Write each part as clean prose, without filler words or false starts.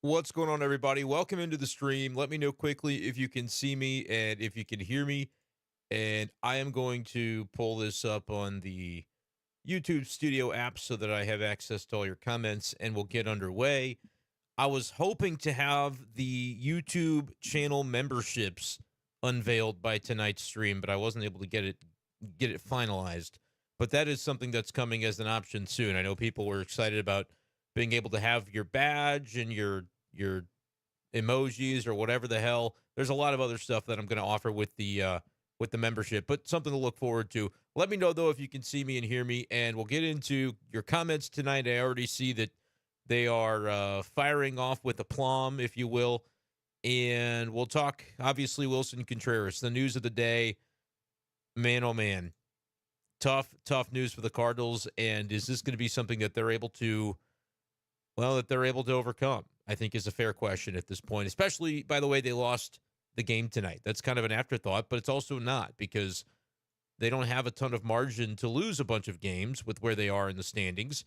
What's going on, everybody? Welcome into the stream. Let me know quickly if you can see me and if you can hear me. And I am going to pull this up on the YouTube Studio app so that I have access to all your comments and we'll get underway. I was hoping to have the YouTube channel memberships unveiled by tonight's stream, but I wasn't able to get it finalized. But that is something that's coming as an option soon. I know people were excited about being able to have your badge and your emojis or whatever the hell. There's a lot of other stuff that I'm going to offer with the membership, but something to look forward to. Let me know though if you can see me and hear me, and we'll get into your comments tonight. I already see that they are firing off with aplomb, if you will, and we'll talk obviously Willson Contreras, the news of the day. Man, oh man, tough news for the Cardinals, and is this going to be something that they're able to overcome? I think is a fair question at this point, especially, by the way, they lost the game tonight. That's kind of an afterthought, but it's also not because they don't have a ton of margin to lose a bunch of games with where they are in the standings.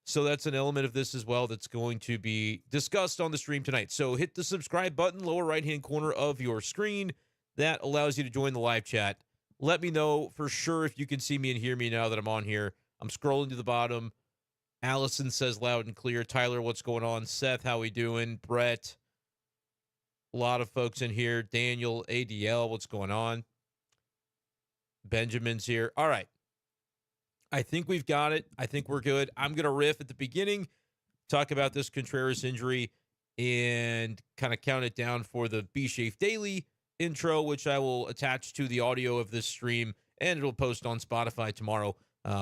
So that's an element of this as well that's going to be discussed on the stream tonight. So hit the subscribe button, lower right-hand corner of your screen. That allows you to join the live chat. Let me know for sure if you can see me and hear me now that I'm on here. I'm scrolling to the bottom. Allison says loud and clear. Tyler, what's going on? Seth, how we doing? Brett, a lot of folks in here. Daniel, ADL, what's going on? Benjamin's here. All right. I think we've got it. I think we're good. I'm going to riff at the beginning, talk about this Contreras injury, and kind of count it down for the B Shafe Daily intro, which I will attach to the audio of this stream, and it'll post on Spotify tomorrow.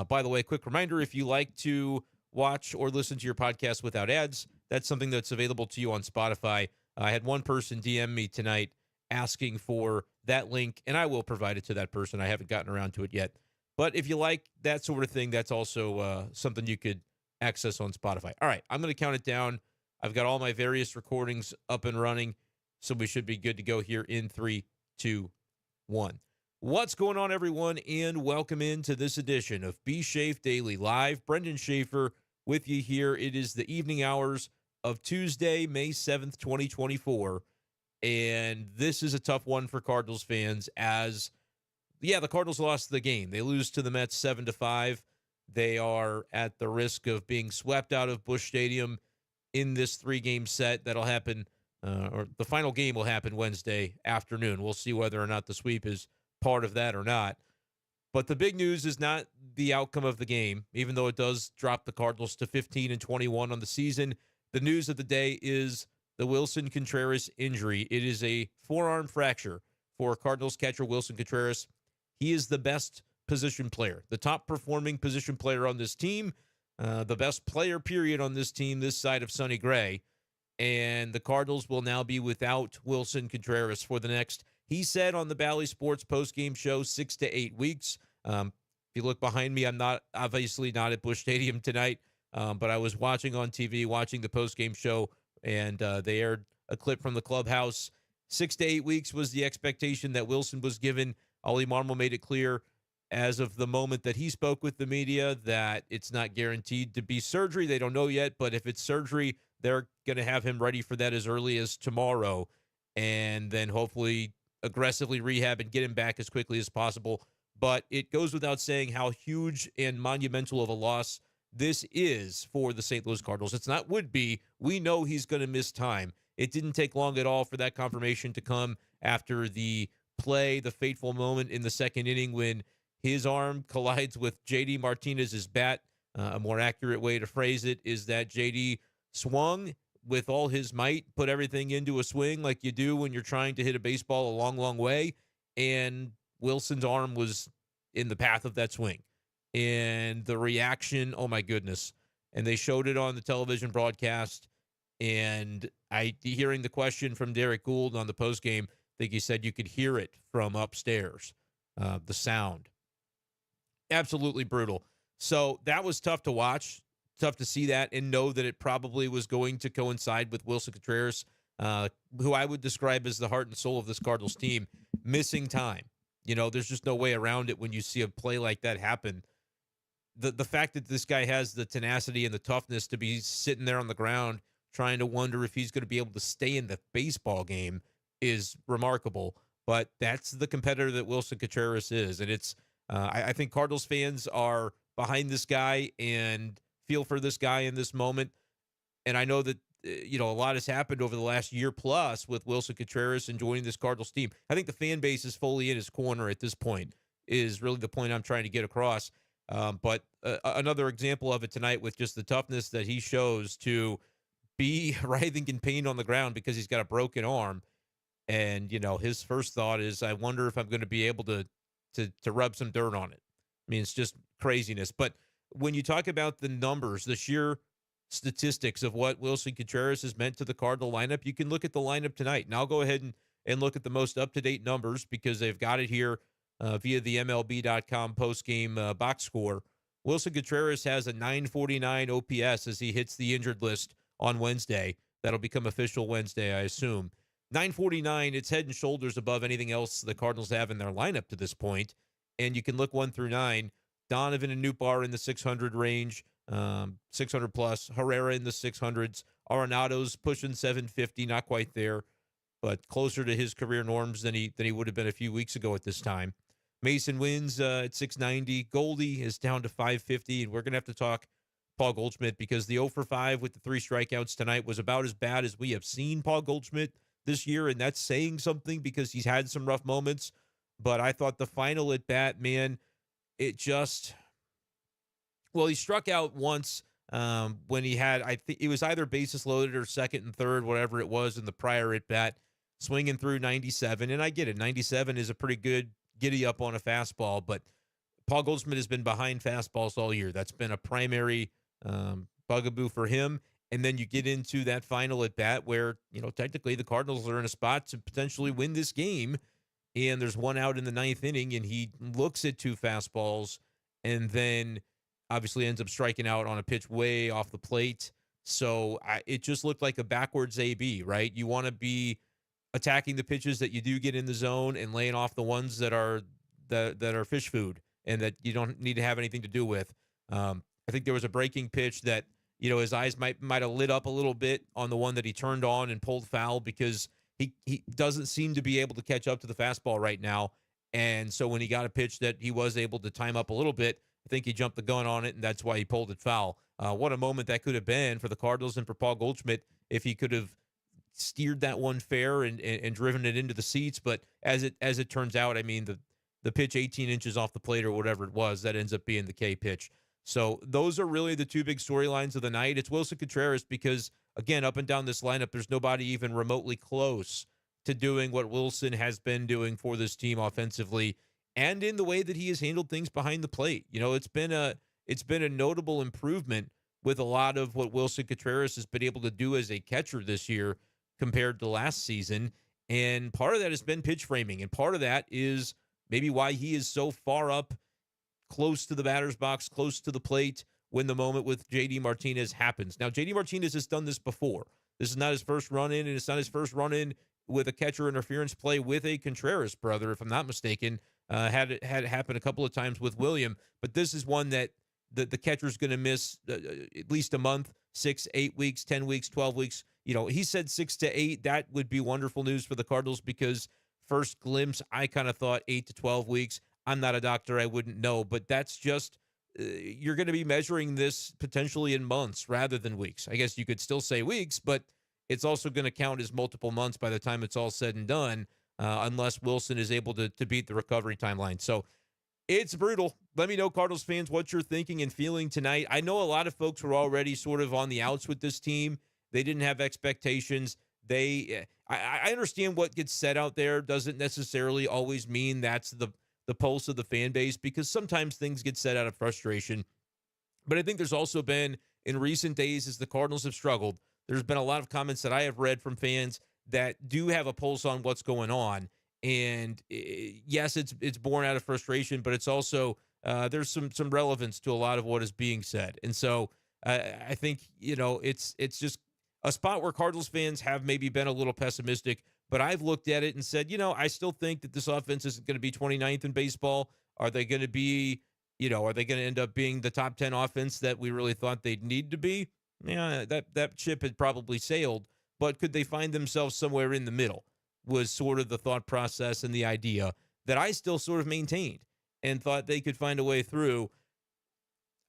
By the way, quick reminder, if you like to watch or listen to your podcast without ads, that's something that's available to you on Spotify. I had one person DM me tonight asking for that link, and I will provide it to that person. I haven't gotten around to it yet. But if you like that sort of thing, that's also something you could access on Spotify. All right, I'm going to count it down. I've got all my various recordings up and running, so we should be good to go here in 3, 2, 1. What's going on, everyone, and welcome into this edition of B Shafe Daily Live. Brenden Schaeffer with you here. It is the evening hours of Tuesday, May 7th, 2024, and this is a tough one for Cardinals fans as, the Cardinals lost the game. They lose to the Mets 7-5. They are at the risk of being swept out of Busch Stadium in this 3-game set that'll happen, or the final game will happen Wednesday afternoon. We'll see whether or not the sweep is part of that or not. But the big news is not the outcome of the game, even though it does drop the Cardinals to 15-21 on the season. The news of the day is the Willson Contreras injury. It is a forearm fracture for Cardinals catcher Willson Contreras. He is the best position player, the top performing position player on this team, the best player, period, on this team this side of Sonny Gray. And the Cardinals will now be without Willson Contreras for the next, he said on the Bally Sports postgame show, 6 to 8 weeks. If you look behind me, I'm obviously not at Busch Stadium tonight, but I was watching on TV, watching the postgame show, and they aired a clip from the clubhouse. 6 to 8 weeks was the expectation that Willson was given. Ollie Marmol made it clear as of the moment that he spoke with the media that it's not guaranteed to be surgery. They don't know yet, but if it's surgery, they're going to have him ready for that as early as tomorrow, and then hopefully aggressively rehab and get him back as quickly as possible. But it goes without saying how huge and monumental of a loss this is for the St. Louis Cardinals. It's not would be. We know he's going to miss time. It didn't take long at all for that confirmation to come after the play, the fateful moment in the second inning when his arm collides with J.D. Martinez's bat. A more accurate way to phrase it is that J.D. swung with all his might, put everything into a swing like you do when you're trying to hit a baseball a long, long way, and Wilson's arm was in the path of that swing. And the reaction, oh my goodness. And they showed it on the television broadcast, and hearing the question from Derek Gould on the postgame, I think he said you could hear it from upstairs, the sound. Absolutely brutal. So that was tough to watch, tough to see that and know that it probably was going to coincide with Willson Contreras, who I would describe as the heart and soul of this Cardinals team, missing time. There's just no way around it when you see a play like that happen. The fact that this guy has the tenacity and the toughness to be sitting there on the ground trying to wonder if he's going to be able to stay in the baseball game is remarkable. But that's the competitor that Willson Contreras is. And I think Cardinals fans are behind this guy and feel for this guy in this moment. And I know that, a lot has happened over the last year plus with Willson Contreras and joining this Cardinals team. I think the fan base is fully in his corner at this point, is really the point I'm trying to get across. But another example of it tonight with just the toughness that he shows to be writhing in pain on the ground because he's got a broken arm. And, his first thought is, I wonder if I'm going to be able to rub some dirt on it. I mean, it's just craziness. But when you talk about the numbers, the sheer statistics of what Willson Contreras has meant to the Cardinal lineup, you can look at the lineup tonight. And I'll go ahead and look at the most up-to-date numbers because they've got it here via the MLB.com post-game box score. Willson Contreras has a 949 OPS as he hits the injured list on Wednesday. That'll become official Wednesday, I assume. 949, it's head and shoulders above anything else the Cardinals have in their lineup to this point. And you can look 1 through 9. Donovan and Nootbaar in the 600 range, 600 plus. Herrera in the 600s. Arenado's pushing 750, not quite there, but closer to his career norms than he would have been a few weeks ago at this time. Mason wins at 690. Goldie is down to 550, and we're going to have to talk Paul Goldschmidt because the 0 for 5 with the 3 strikeouts tonight was about as bad as we have seen Paul Goldschmidt this year, and that's saying something because he's had some rough moments. But I thought the final at bat, man, he struck out once when he had, I think it was either bases loaded or second and third, whatever it was in the prior at bat, swinging through 97. And I get it, 97 is a pretty good giddy up on a fastball, but Paul Goldschmidt has been behind fastballs all year. That's been a primary bugaboo for him. And then you get into that final at bat where, technically the Cardinals are in a spot to potentially win this game. And there's one out in the 9th inning, and he looks at 2 fastballs and then obviously ends up striking out on a pitch way off the plate. So it just looked like a backwards AB, right? You want to be attacking the pitches that you do get in the zone and laying off the ones that are fish food and that you don't need to have anything to do with. I think there was a breaking pitch that, his eyes might have lit up a little bit on the one that he turned on and pulled foul because he doesn't seem to be able to catch up to the fastball right now. And so when he got a pitch that he was able to time up a little bit, I think he jumped the gun on it, and that's why he pulled it foul. What a moment that could have been for the Cardinals and for Paul Goldschmidt if he could have steered that one fair and driven it into the seats. But as it turns out, I mean, the pitch 18 inches off the plate or whatever it was, that ends up being the K pitch. So those are really the 2 big storylines of the night. It's Willson Contreras because, again, up and down this lineup, there's nobody even remotely close to doing what Willson has been doing for this team offensively and in the way that he has handled things behind the plate. It's been a notable improvement with a lot of what Willson Contreras has been able to do as a catcher this year compared to last season. And part of that has been pitch framing. And part of that is maybe why he is so far up close to the batter's box, close to the plate when the moment with J.D. Martinez happens. Now, J.D. Martinez has done this before. This is not his first run in, and it's not his first run in with a catcher interference play with a Contreras brother, if I'm not mistaken. Had it happen a couple of times with William, but this is one that the catcher's going to miss at least a month, 6, 8 weeks, 10 weeks, 12 weeks. He said 6 to 8. That would be wonderful news for the Cardinals because first glimpse, I kind of thought 8 to 12 weeks. I'm not a doctor. I wouldn't know, but that's just you're going to be measuring this potentially in months rather than weeks. I guess you could still say weeks, but it's also going to count as multiple months by the time it's all said and done, unless Willson is able to beat the recovery timeline. So it's brutal. Let me know, Cardinals fans, what you're thinking and feeling tonight. I know a lot of folks were already sort of on the outs with this team. They didn't have expectations. I understand what gets said out there doesn't necessarily always mean that's the pulse of the fan base because sometimes things get said out of frustration. But I think there's also been, in recent days, as the Cardinals have struggled, there's been a lot of comments that I have read from fans that do have a pulse on what's going on. And yes, it's born out of frustration, but it's also there's some relevance to a lot of what is being said. And so I think, it's just a spot where Cardinals fans have maybe been a little pessimistic, but I've looked at it and said, I still think that this offense isn't going to be 29th in baseball. Are they going to be, are they going to end up being the top 10 offense that we really thought they'd need to be? Yeah, that ship had probably sailed, but could they find themselves somewhere in the middle was sort of the thought process and the idea that I still sort of maintained and thought they could find a way through.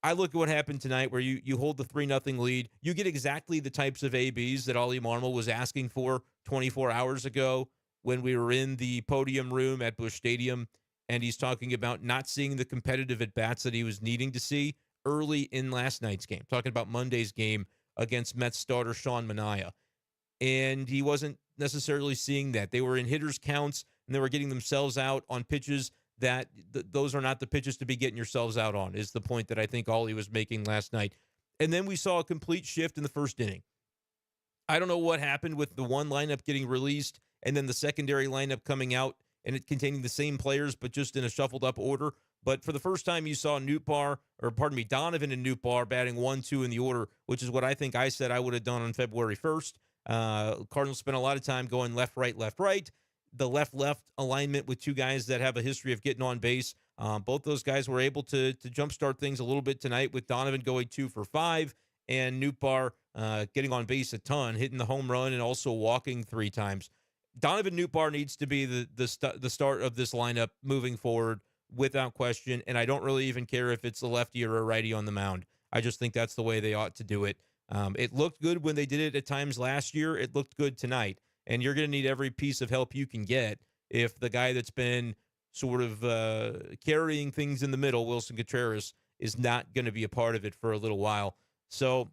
I look at what happened tonight where you hold the 3-0 lead. You get exactly the types of ABs that Ollie Marmol was asking for 24 hours ago when we were in the podium room at Busch Stadium, and he's talking about not seeing the competitive at-bats that he was needing to see early in last night's game, talking about Monday's game against Mets starter Sean Manaea. And he wasn't necessarily seeing that. They were in hitters' counts, and they were getting themselves out on pitches that those are not the pitches to be getting yourselves out on, is the point that I think Ollie was making last night. And then we saw a complete shift in the first inning. I don't know what happened with the one lineup getting released and then the secondary lineup coming out and it containing the same players, but just in a shuffled up order. But for the first time, you saw Donovan and Nootbaar batting 1-2 in the order, which is what I think I said I would have done on February 1st. Cardinals spent a lot of time going left, right, left, right. The left alignment with two guys that have a history of getting on base. Both those guys were able to jumpstart things a little bit tonight with Donovan going 2 for 5 and Nootbaar getting on base a ton, hitting the home run and also walking 3 times. Donovan Nootbaar needs to be the start of this lineup moving forward without question, and I don't really even care if it's a lefty or a righty on the mound. I just think that's the way they ought to do it. It looked good when they did it at times last year. It looked good tonight. And you're going to need every piece of help you can get if the guy that's been sort of carrying things in the middle, Willson Contreras, is not going to be a part of it for a little while. So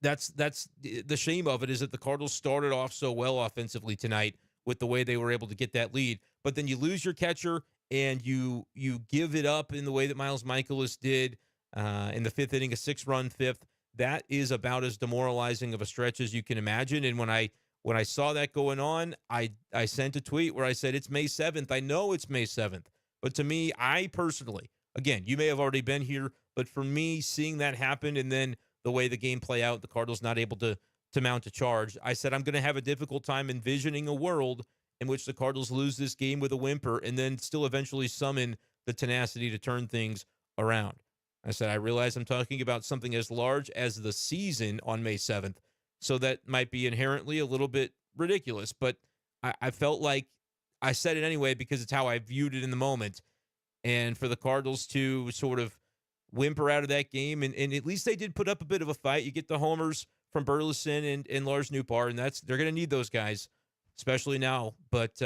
that's the shame of it, is that the Cardinals started off so well offensively tonight with the way they were able to get that lead. But then you lose your catcher and you give it up in the way that Miles Mikolas did in the 5th inning, a 6-run 5th. That is about as demoralizing of a stretch as you can imagine. And when I saw that going on, I sent a tweet where I said, it's May 7th. I know it's May 7th. But to me, I personally, again, you may have already been here, but for me, seeing that happen and then the way the game play out, the Cardinals not able to mount a charge, I said I'm going to have a difficult time envisioning a world in which the Cardinals lose this game with a whimper and then still eventually summon the tenacity to turn things around. I said, I realize I'm talking about something as large as the season on May 7th. So that might be inherently a little bit ridiculous, but I felt like I said it anyway because it's how I viewed it in the moment. And for the Cardinals to sort of whimper out of that game, and at least they did put up a bit of a fight. You get the homers from Burleson and Lars Nootbaar, and they're going to need those guys, especially now. But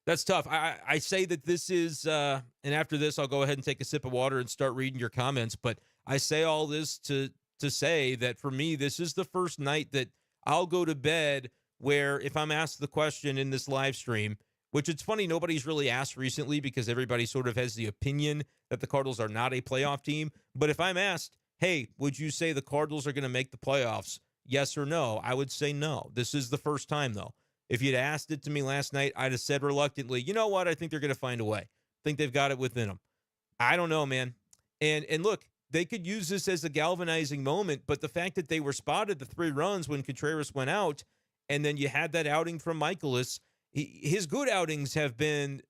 that's tough. I say that this is, and after this, I'll go ahead and take a sip of water and start reading your comments. But I say all this to say that for me, this is the first night that I'll go to bed where if I'm asked the question in this live stream, which it's funny, nobody's really asked recently because everybody sort of has the opinion that the Cardinals are not a playoff team. But if I'm asked, hey, would you say the Cardinals are going to make the playoffs? Yes or no? I would say no. This is the first time, though. If you'd asked it to me last night, I'd have said reluctantly, you know what? I think they're going to find a way. I think they've got it within them. I don't know, man. And look, they could use this as a galvanizing moment, but the fact that they were spotted the 3 runs when Contreras went out, and then you had that outing from Mikolas, his good outings have been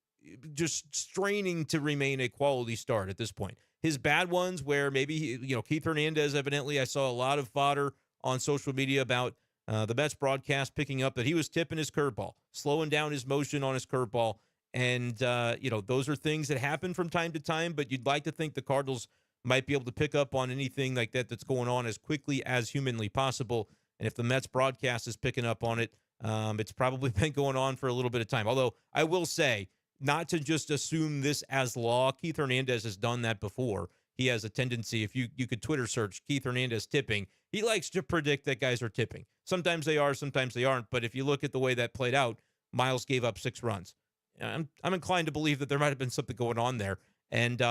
just straining to remain a quality start at this point. His bad ones where maybe, Keith Hernandez, evidently, I saw a lot of fodder on social media about the Mets broadcast picking up that he was tipping his curveball, slowing down his motion on his curveball. And, those are things that happen from time to time, but you'd like to think the Cardinals might be able to pick up on anything like that that's going on as quickly as humanly possible. And if the Mets broadcast is picking up on it, it's probably been going on for a little bit of time. Although I will say, not to just assume this as law. Keith Hernandez has done that before. He has a tendency, if you could Twitter search Keith Hernandez tipping, he likes to predict that guys are tipping. Sometimes they are, sometimes they aren't. But if you look at the way that played out, Miles gave up 6 runs. I'm inclined to believe that there might have been something going on there. And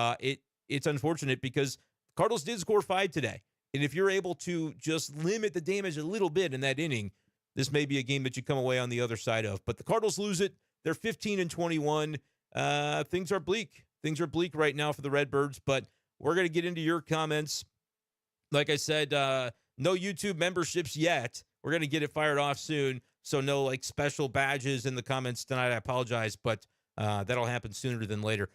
it's unfortunate because Cardinals did score 5 today. And if you're able to just limit the damage a little bit in that inning, this may be a game that you come away on the other side of. But the Cardinals lose it. They're 15-21. Things are bleak. Things are bleak right now for the Redbirds. But we're going to get into your comments. Like I said, no YouTube memberships yet. We're going to get it fired off soon. So no special badges in the comments tonight. I apologize, but that'll happen sooner than later.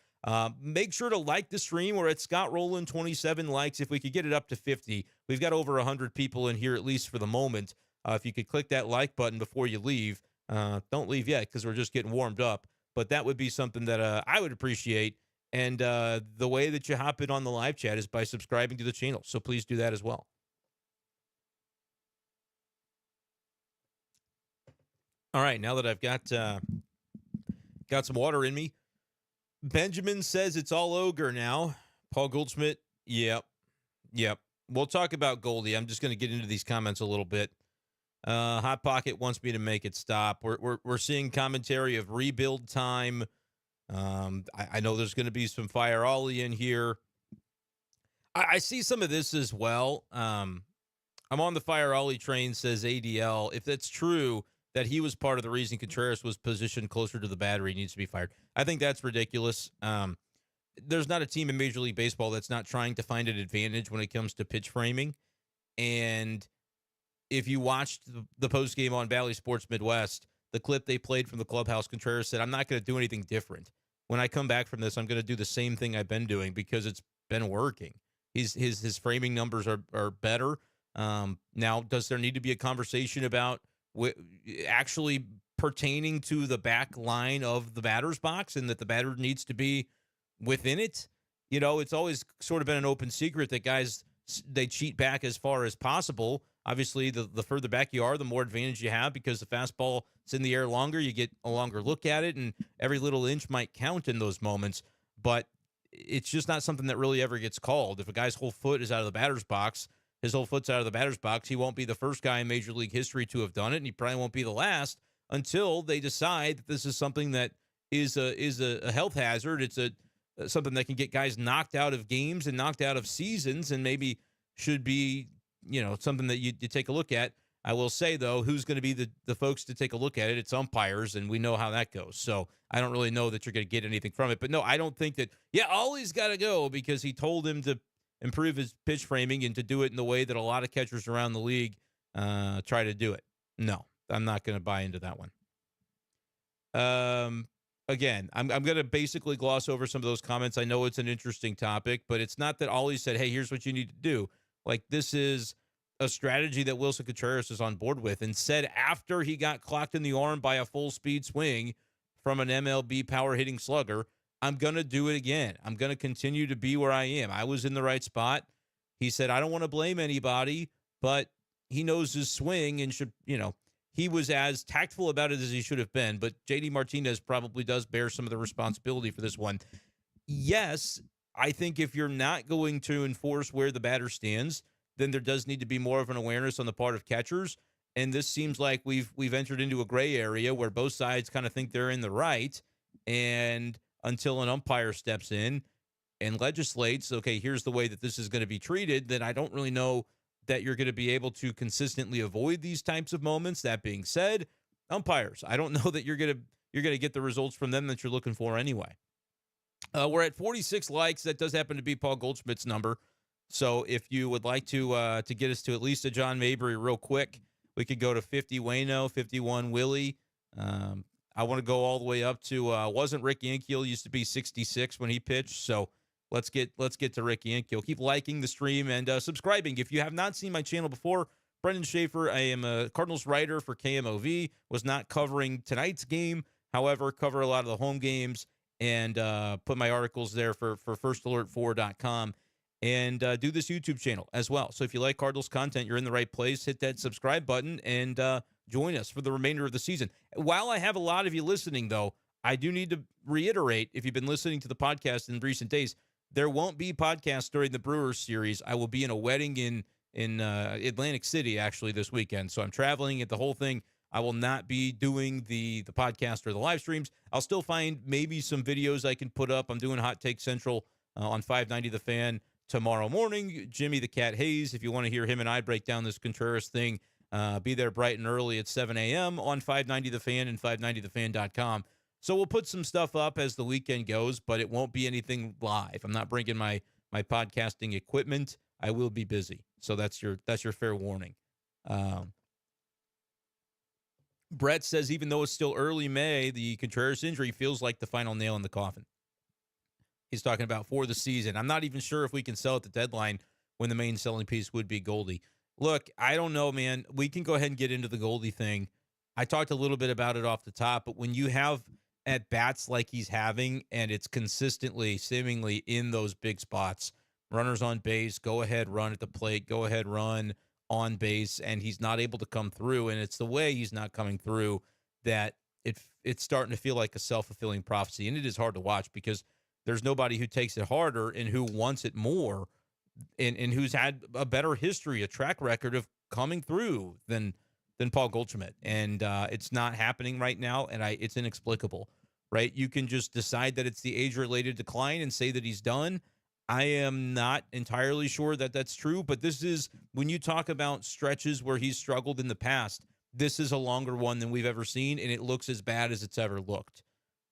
Make sure to like the stream. We're at Scott Rowland, 27 likes. If we could get it up to 50, We've got over 100 people in here, at least for the moment. If you could click that like button before you leave, don't leave yet because we're just getting warmed up. But that would be something that I would appreciate. And the way that you hop in on the live chat is by subscribing to the channel. So please do that as well. All right, now that I've got some water in me, Benjamin says it's all ogre now. Paul Goldschmidt, yep. We'll talk about Goldie. I'm just going to get into these comments a little bit. Hot Pocket wants me to make it stop. We're seeing commentary of rebuild time. I know there's going to be some Fire Ollie in here. I see some of this as well. I'm on the Fire Ollie train, says ADL. If that's true, that he was part of the reason Contreras was positioned closer to the battery, needs to be fired. I think that's ridiculous. There's not a team in Major League Baseball that's not trying to find an advantage when it comes to pitch framing. And if you watched the post game on Bally Sports Midwest, the clip they played from the clubhouse, Contreras said, "I'm not going to do anything different. When I come back from this, I'm going to do the same thing I've been doing because it's been working." His framing numbers are better. Now, does there need to be a conversation about actually pertaining to the back line of the batter's box and that the batter needs to be within it? You know, it's always sort of been an open secret that guys, they cheat back as far as possible. Obviously, the further back you are, the more advantage you have because the fastball is in the air longer. You get a longer look at it, and every little inch might count in those moments. But it's just not something that really ever gets called. If a guy's whole foot is out of the batter's box, his whole foot's out of the batter's box, he won't be the first guy in Major League history to have done it, and he probably won't be the last until they decide that this is something that is a health hazard. It's something that can get guys knocked out of games and knocked out of seasons, and maybe should be, you know, something that you take a look at. I will say, though, who's going to be the folks to take a look at it? It's umpires, and we know how that goes. So I don't really know that you're going to get anything from it. But no, I don't think that, Ollie's got to go because he told him to improve his pitch framing and to do it in the way that a lot of catchers around the league try to do it. No, I'm not going to buy into that one. Again, I'm going to basically gloss over some of those comments. I know it's an interesting topic, but it's not that Ollie said, "Hey, here's what you need to do." Like, this is a strategy that Willson Contreras is on board with, and said after he got clocked in the arm by a full-speed swing from an MLB power-hitting slugger, "I'm going to do it again. I'm going to continue to be where I am. I was in the right spot." He said, "I don't want to blame anybody, but he knows his swing and should, he was as tactful about it as he should have been." But JD Martinez probably does bear some of the responsibility for this one. Yes, I think if you're not going to enforce where the batter stands, then there does need to be more of an awareness on the part of catchers. And this seems like we've entered into a gray area where both sides kind of think they're in the right. And until an umpire steps in and legislates, okay, here's the way that this is going to be treated, then I don't really know that you're going to be able to consistently avoid these types of moments. That being said, umpires, I don't know that you're going to get the results from them that you're looking for anyway. We're at 46 likes. That does happen to be Paul Goldschmidt's number. So if you would like to get us to at least a John Mabry real quick, we could go to 50 Wayno, 51 Willie. I want to go all the way up to wasn't Ricky Ankiel used to be 66 when he pitched. So let's get to Ricky Ankiel. Keep liking the stream and subscribing. If you have not seen my channel before, Brenden Schaeffer, I am a Cardinals writer for KMOV. Was not covering tonight's game, however, cover a lot of the home games and put my articles there for firstalert4.com. And do this YouTube channel as well. So if you like Cardinals content, you're in the right place. Hit that subscribe button and join us for the remainder of the season. While I have a lot of you listening, though, I do need to reiterate, if you've been listening to the podcast in recent days, there won't be podcasts during the Brewers series. I will be in a wedding in Atlantic City, actually, this weekend. So I'm traveling at the whole thing. I will not be doing the podcast or the live streams. I'll still find maybe some videos I can put up. I'm doing Hot Take Central on 590 The Fan tomorrow morning. Jimmy the Cat Hayes, if you want to hear him and I break down this Contreras thing, be there bright and early at 7 a.m. on 590 The Fan and 590thefan.com. So we'll put some stuff up as the weekend goes, but it won't be anything live. I'm not bringing my podcasting equipment. I will be busy. So that's your fair warning. Brett says, even though it's still early May, the Contreras injury feels like the final nail in the coffin. He's talking about for the season. I'm not even sure if we can sell at the deadline when the main selling piece would be Goldie. Look, I don't know, man. We can go ahead and get into the Goldie thing. I talked a little bit about it off the top, but when you have at bats like he's having, and it's consistently, seemingly in those big spots, runners on base, go ahead, run at the plate, go ahead, run on base, and he's not able to come through. And it's the way he's not coming through that it's starting to feel like a self-fulfilling prophecy. And it is hard to watch because there's nobody who takes it harder and who wants it more and who's had a better history, a track record of coming through than Paul Goldschmidt. And it's not happening right now, and it's inexplicable, right? You can just decide that it's the age-related decline and say that he's done. I am not entirely sure that that's true, but this is, when you talk about stretches where he's struggled in the past, this is a longer one than we've ever seen, and it looks as bad as it's ever looked.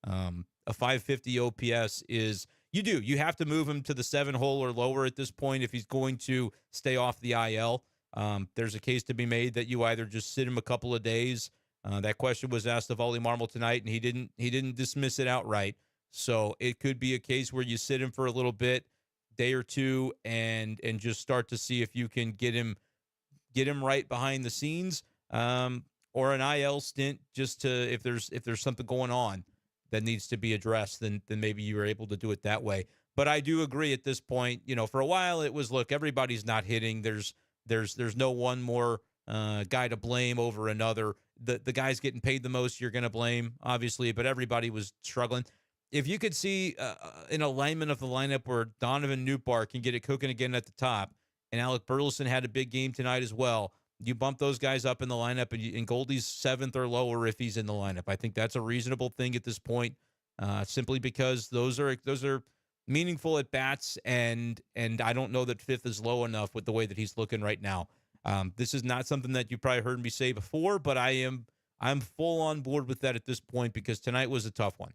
A 550 OPS is, you have to move him to the 7-hole or lower at this point if he's going to stay off the IL. There's a case to be made that you either just sit him a couple of days. That question was asked of Ollie Marmol tonight, and he didn't dismiss it outright. So it could be a case where you sit him for a little bit, day or two, and just start to see if you can get him right behind the scenes, or an IL stint, just to, if there's something going on that needs to be addressed, then maybe you were able to do it that way. But I do agree at this point, for a while it was, look, everybody's not hitting. There's no one more guy to blame over another. The guys getting paid the most, you're going to blame, obviously, but everybody was struggling. If you could see an alignment of the lineup where Donovan Newbar can get it cooking again at the top, and Alec Burleson had a big game tonight as well, you bump those guys up in the lineup, and Goldie's 7th or lower if he's in the lineup. I think that's a reasonable thing at this point, simply because those are meaningful at bats, and I don't know that 5th is low enough with the way that he's looking right now. This is not something that you probably heard me say before, but I'm full on board with that at this point, because tonight was a tough one.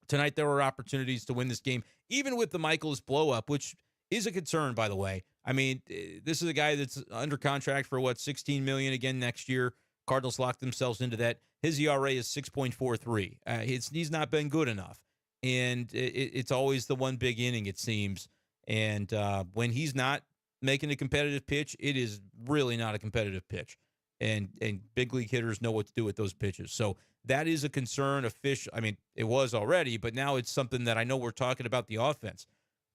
Tonight there were opportunities to win this game, even with the Michaelis blow up, which is a concern, by the way. I mean, this is a guy that's under contract for $16 million again next year. Cardinals locked themselves into that. His ERA is 6.43. He's not been good enough, and it's always the one big inning, it seems. And when he's not making a competitive pitch, it is really not a competitive pitch. And big league hitters know what to do with those pitches. So that is a concern. It was already, but now it's something that I know we're talking about the offense.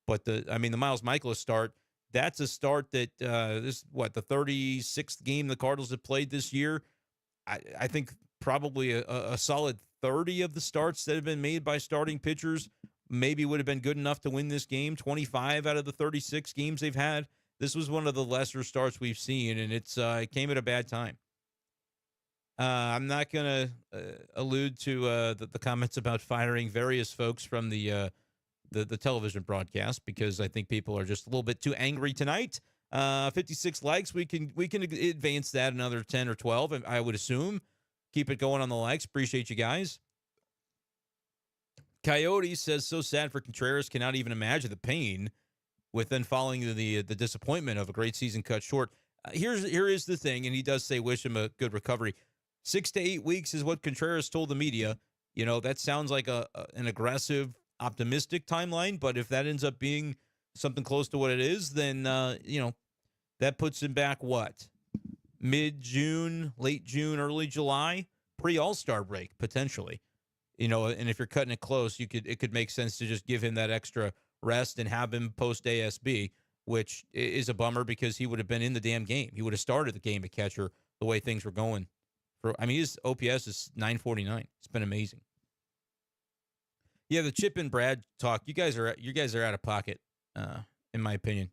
But the Miles Michaelis start, that's a start that the 36th game the Cardinals have played this year. I think probably a solid 30 of the starts that have been made by starting pitchers maybe would have been good enough to win this game. 25 out of the 36 games they've had. This was one of the lesser starts we've seen, and it came at a bad time. I'm not going to allude to the comments about firing various folks from the television broadcast, because I think people are just a little bit too angry tonight. 56 likes. We can advance that another 10 or 12, I would assume. Keep it going on the likes. Appreciate you guys. Coyote says, so sad for Contreras. Cannot even imagine the pain with then following the disappointment of a great season cut short. Here is the thing, and he does say wish him a good recovery. 6 to 8 weeks is what Contreras told the media. That sounds like an aggressive, optimistic timeline, but if that ends up being something close to what it is, then that puts him back mid-June, late June, early July, pre-All-Star break potentially. And if you're cutting it close, it could make sense to just give him that extra rest and have him post ASB, which is a bummer because he would have been in the damn game. He would have started the game at catcher the way things were going. His OPS is 949. It's been amazing. Yeah, the Chip and Brad talk. You guys are out of pocket, in my opinion.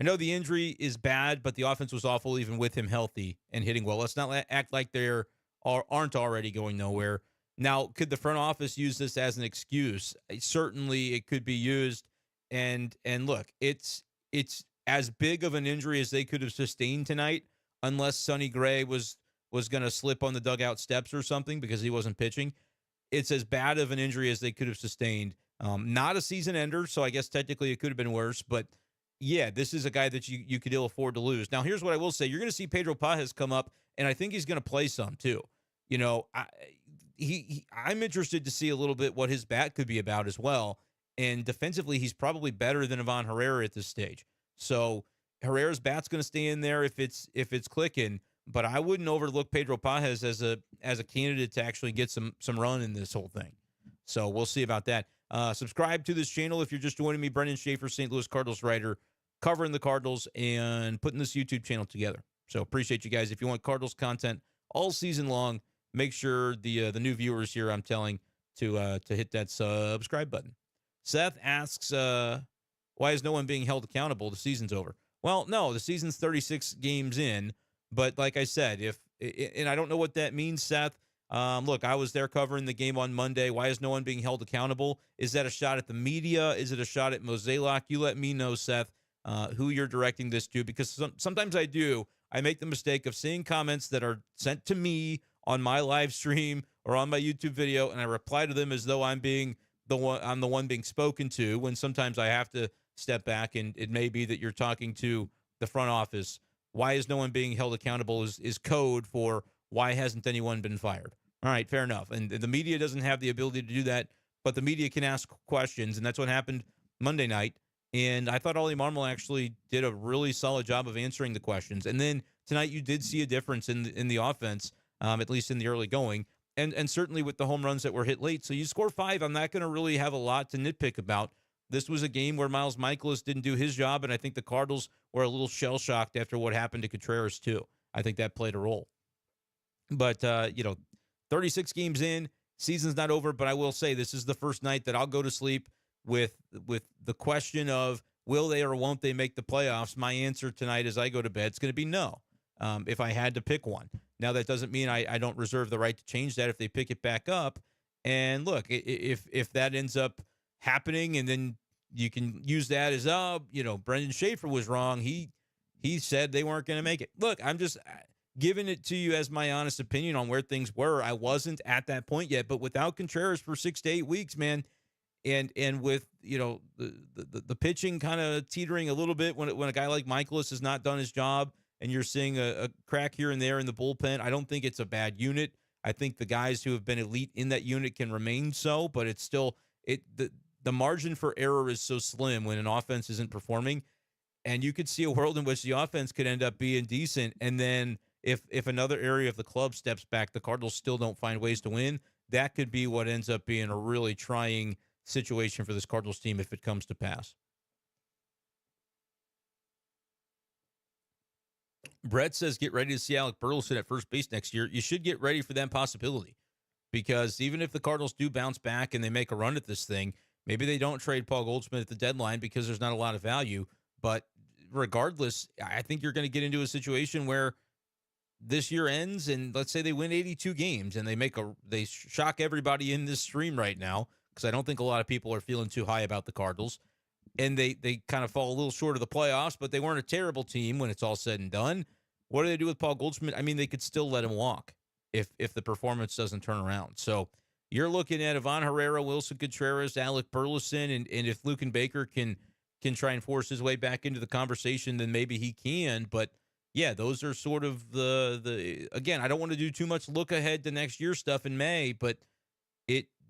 I know the injury is bad, but the offense was awful even with him healthy and hitting well. Let's not act like aren't already going nowhere. Now, could the front office use this as an excuse? Certainly, it could be used. And look, it's as big of an injury as they could have sustained tonight, unless Sonny Gray was going to slip on the dugout steps or something because he wasn't pitching. It's as bad of an injury as they could have sustained. Not a season ender, so I guess technically it could have been worse. But yeah, this is a guy that you could ill afford to lose. Now, here's what I will say: you're going to see Pedro Pages come up, and I think he's going to play some too. I'm interested to see a little bit what his bat could be about as well. And defensively, he's probably better than Ivan Herrera at this stage. So Herrera's bat's going to stay in there if it's clicking, but I wouldn't overlook Pedro Pages as a candidate to actually get some run in this whole thing. So we'll see about that. Subscribe to this channel if you're just joining me. Brenden Schaeffer, St. Louis Cardinals writer, covering the Cardinals and putting this YouTube channel together. So appreciate you guys. If you want Cardinals content all season long, make sure the new viewers here I'm telling to hit that subscribe button. Seth asks, why is no one being held accountable? The season's over. Well, no, the season's 36 games in, but like I said, and I don't know what that means, Seth. Look, I was there covering the game on Monday. Why is no one being held accountable? Is that a shot at the media? Is it a shot at Mozeliak? You let me know, Seth, who you're directing this to, because sometimes I do. I make the mistake of seeing comments that are sent to me on my live stream or on my YouTube video, and I reply to them as though I'm the one being spoken to, when sometimes I have to step back, and it may be that you're talking to the front office. Why is no one being held accountable is code for why hasn't anyone been fired? All right, fair enough. And the media doesn't have the ability to do that, but the media can ask questions, and that's what happened Monday night. And I thought Ollie Marmol actually did a really solid job of answering the questions. And then tonight you did see a difference in the offense, at least in the early going, and certainly with the home runs that were hit late. So you score 5. I'm not going to really have a lot to nitpick about. This was a game where Miles Mikolas didn't do his job, and I think the Cardinals were a little shell-shocked after what happened to Contreras, too. I think that played a role. But, 36 games in, season's not over, but I will say this is the first night that I'll go to sleep with the question of will they or won't they make the playoffs. My answer tonight as I go to bed is going to be no, if I had to pick one. Now, that doesn't mean I don't reserve the right to change that if they pick it back up. And look, if that ends up happening, and then you can use that as, Brenden Schaeffer was wrong. He said they weren't going to make it. Look, I'm just giving it to you as my honest opinion on where things were. I wasn't at that point yet, but without Contreras for 6 to 8 weeks, man, and with the pitching kind of teetering a little bit when a guy like Mikolas has not done his job, and you're seeing a crack here and there in the bullpen, I don't think it's a bad unit. I think the guys who have been elite in that unit can remain so, but it's still the margin for error is so slim when an offense isn't performing, and you could see a world in which the offense could end up being decent, and then if another area of the club steps back, the Cardinals still don't find ways to win. That could be what ends up being a really trying situation for this Cardinals team if it comes to pass. Brett says, get ready to see Alec Burleson at first base next year. You should get ready for that possibility, because even if the Cardinals do bounce back and they make a run at this thing, maybe they don't trade Paul Goldschmidt at the deadline because there's not a lot of value. But regardless, I think you're going to get into a situation where this year ends, and let's say they win 82 games and they shock everybody in this stream right now, because I don't think a lot of people are feeling too high about the Cardinals, and they kind of fall a little short of the playoffs, but they weren't a terrible team when it's all said and done. What do they do with Paul Goldschmidt? I mean, they could still let him walk if the performance doesn't turn around. So you're looking at Ivan Herrera, Willson Contreras, Alec Burleson, and if Luken Baker can try and force his way back into the conversation, then maybe he can. But yeah, those are sort of the again, I don't want to do too much look ahead to next year stuff in May, but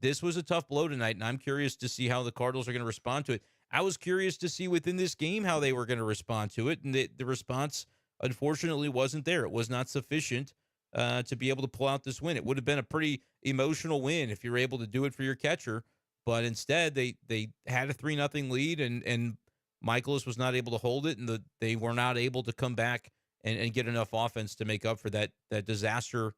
this was a tough blow tonight, and I'm curious to see how the Cardinals are going to respond to it. I was curious to see within this game how they were going to respond to it, and the response, unfortunately, wasn't there. It was not sufficient to be able to pull out this win. It would have been a pretty emotional win if you're able to do it for your catcher, but instead they had a 3-0 lead, and Mikolas was not able to hold it, and they were not able to come back and get enough offense to make up for that disaster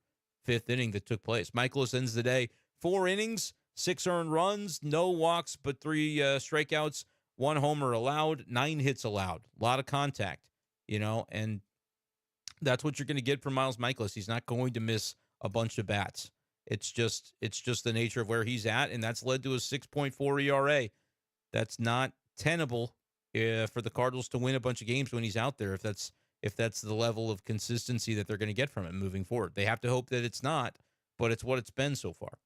5th inning that took place. Mikolas ends the day 4 innings, 6 earned runs, no walks, but 3 strikeouts, 1 homer allowed, 9 hits allowed. A lot of contact, and that's what you're going to get from Miles Mikolas. He's not going to miss a bunch of bats. It's just the nature of where he's at, and that's led to a 6.4 ERA. That's not tenable for the Cardinals to win a bunch of games when he's out there, if that's the level of consistency that they're going to get from him moving forward. They have to hope that it's not, but it's what it's been so far.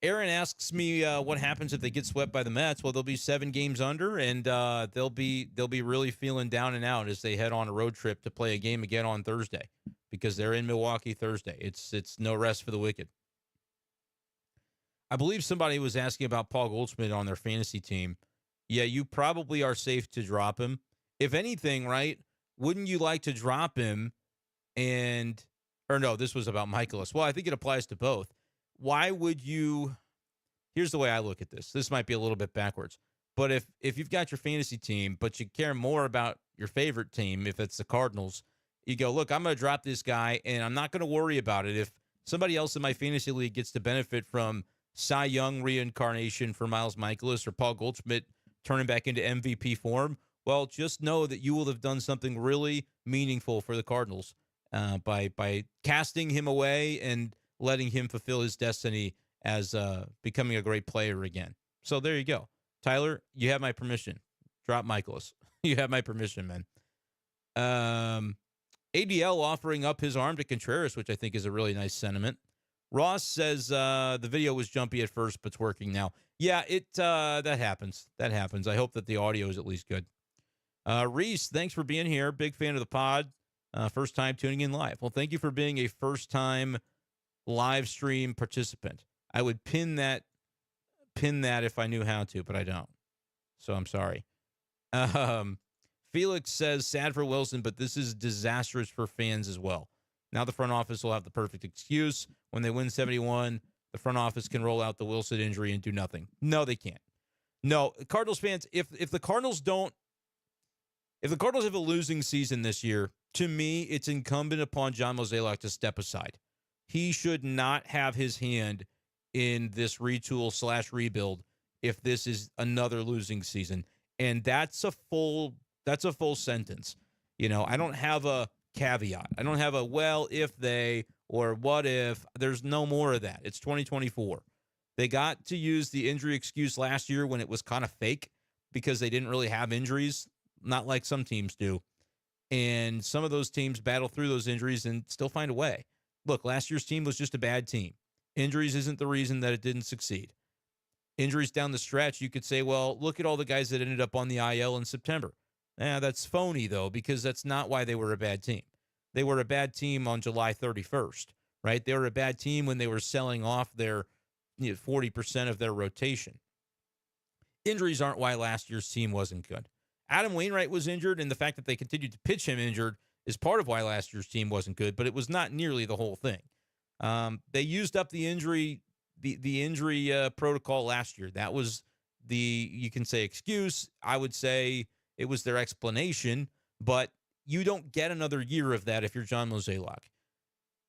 Aaron asks me what happens if they get swept by the Mets. Well, they'll be 7 games under, and they'll be really feeling down and out as they head on a road trip to play a game again on Thursday, because they're in Milwaukee Thursday. It's no rest for the wicked. I believe somebody was asking about Paul Goldschmidt on their fantasy team. Yeah, you probably are safe to drop him. if anything, right, wouldn't you like to drop him or no, this was about Michaelis. Well, I think it applies to both. Why would you, here's the way I look at this. This might be a little bit backwards. But if you've got your fantasy team, but you care more about your favorite team, if it's the Cardinals, you go, look, I'm going to drop this guy, and I'm not going to worry about it. If somebody else in my fantasy league gets to benefit from Cy Young reincarnation for Miles Michaelis or Paul Goldschmidt turning back into MVP form, well, just know that you will have done something really meaningful for the Cardinals by casting him away and letting him fulfill his destiny as becoming a great player again. So there you go. Tyler, you have my permission. Drop Michaelis. You have my permission, man. ADL offering up his arm to Contreras, which I think is a really nice sentiment. Ross says the video was jumpy at first, but it's working now. Yeah, that happens. That happens. I hope that the audio is at least good. Reese, thanks for being here. Big fan of the pod. First time tuning in live. Well, thank you for being a first-time live stream participant. I would pin that if I knew how to, but I don't. So I'm sorry. Felix says, sad for Willson, but this is disastrous for fans as well. Now the front office will have the perfect excuse. When they win 71, the front office can roll out the Willson injury and do nothing. No, they can't. No, Cardinals fans, if the Cardinals have a losing season this year, to me, it's incumbent upon John Mozeliak to step aside. He should not have his hand in this retool/rebuild if this is another losing season. And that's a full sentence. You know, I don't have a caveat. I don't have a, well, if they, or what if. There's no more of that. It's 2024. They got to use the injury excuse last year when it was kind of fake because they didn't really have injuries, not like some teams do. And some of those teams battle through those injuries and still find a way. Look, last year's team was just a bad team. Injuries isn't the reason that it didn't succeed. Injuries down the stretch, you could say, well, look at all the guys that ended up on the IL in September. That's phony, though, because that's not why they were a bad team. They were a bad team on July 31st, right? They were a bad team when they were selling off their 40% of their rotation. Injuries aren't why last year's team wasn't good. Adam Wainwright was injured, and the fact that they continued to pitch him injured is part of why last year's team wasn't good, but it was not nearly the whole thing. They used up the injury protocol last year. That was you can say excuse. I would say it was their explanation, but you don't get another year of that if you're John Mozeliak.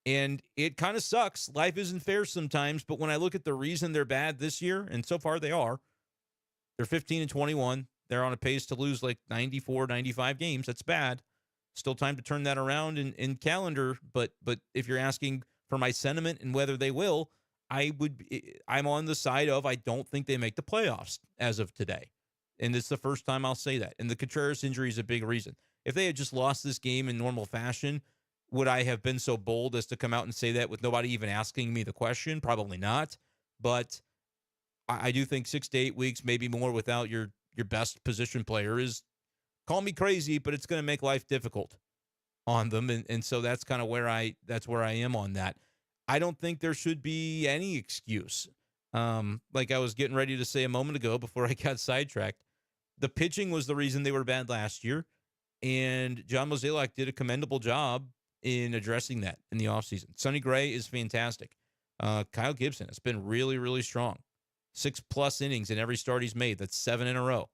And it kind of sucks. Life isn't fair sometimes, but when I look at the reason they're bad this year, and so far they are, they're 15-21. They're on a pace to lose like 94, 95 games. That's bad. Still time to turn that around in calendar, but if you're asking for my sentiment and whether they will, I'm on the side of I don't think they make the playoffs as of today. And it's the first time I'll say that. And the Contreras injury is a big reason. If they had just lost this game in normal fashion, would I have been so bold as to come out and say that with nobody even asking me the question? Probably not. But I do think 6 to 8 weeks, maybe more, without your best position player is, call me crazy, but it's going to make life difficult on them. And so that's kind of where I am on that. I don't think there should be any excuse. Like I was getting ready to say a moment ago before I got sidetracked, the pitching was the reason they were bad last year. And John Mozeliak did a commendable job in addressing that in the offseason. Sonny Gray is fantastic. Kyle Gibson has been really, really strong. 6+ innings in every start he's made. That's 7 in a row,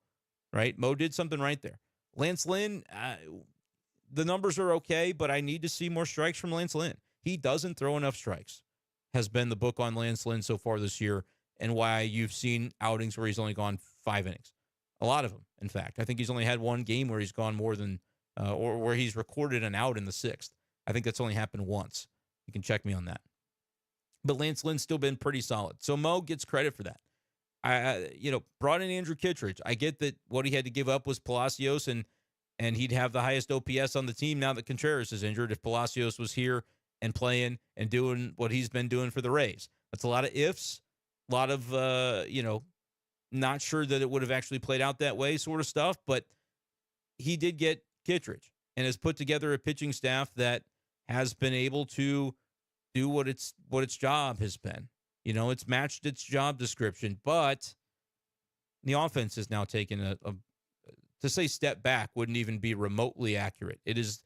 right? Mo did something right there. Lance Lynn, the numbers are okay, but I need to see more strikes from Lance Lynn. He doesn't throw enough strikes, has been the book on Lance Lynn so far this year, and why you've seen outings where he's only gone 5 innings. A lot of them, in fact. I think he's only had one game where he's gone more than, or where he's recorded an out in the 6th. I think that's only happened once. You can check me on that. But Lance Lynn's still been pretty solid. So Mo gets credit for that. Brought in Andrew Kittredge. I get that what he had to give up was Palacios, and he'd have the highest OPS on the team now that Contreras is injured if Palacios was here and playing and doing what he's been doing for the Rays. That's a lot of ifs, a lot of, not sure that it would have actually played out that way sort of stuff, but he did get Kittredge and has put together a pitching staff that has been able to do what its job has been. It's matched its job description, but the offense has now taken a to say step back wouldn't even be remotely accurate. It is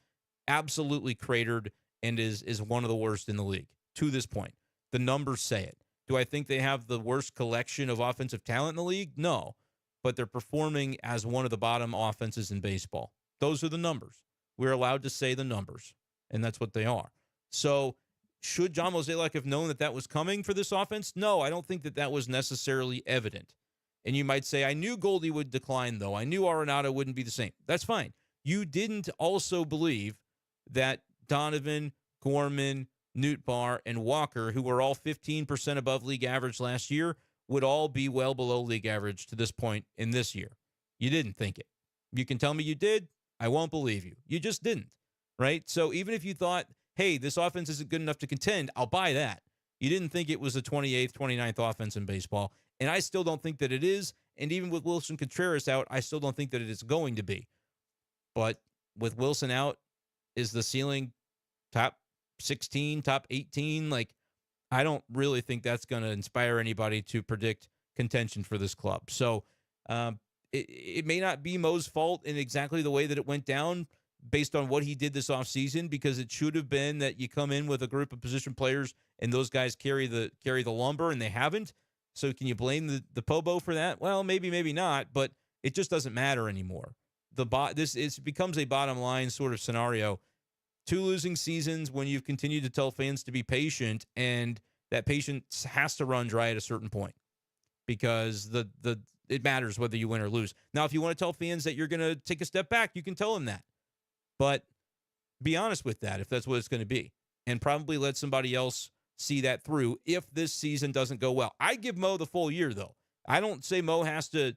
absolutely cratered and is one of the worst in the league to this point. The numbers say it. Do I think they have the worst collection of offensive talent in the league? No, but they're performing as one of the bottom offenses in baseball. Those are the numbers. We're allowed to say the numbers, and that's what they are. So should John Mozeliak have known that that was coming for this offense? No, I don't think that that was necessarily evident. And you might say, I knew Goldie would decline, though. I knew Arenado wouldn't be the same. That's fine. You didn't also believe that Donovan, Gorman, Nootbaar, and Walker, who were all 15% above league average last year, would all be well below league average to this point in this year. You didn't think it. You can tell me you did. I won't believe you. You just didn't, right? So even if you thought, hey, this offense isn't good enough to contend, I'll buy that. You didn't think it was the 28th, 29th offense in baseball, and I still don't think that it is. And even with Willson Contreras out, I still don't think that it is going to be. But with Willson out, is the ceiling top 16, top 18? Like, I don't really think that's going to inspire anybody to predict contention for this club. So it may not be Mo's fault in exactly the way that it went down based on what he did this offseason, because it should have been that you come in with a group of position players and those guys carry the lumber, and they haven't. So can you blame the Pobo for that? Well, maybe not, but it just doesn't matter anymore. This becomes a bottom line sort of scenario. 2 losing seasons when you've continued to tell fans to be patient, and that patience has to run dry at a certain point, because it matters whether you win or lose. Now, if you want to tell fans that you're going to take a step back, you can tell them that. But be honest with that if that's what it's going to be, and probably let somebody else see that through if this season doesn't go well. I give Mo the full year, though. I don't say Mo has to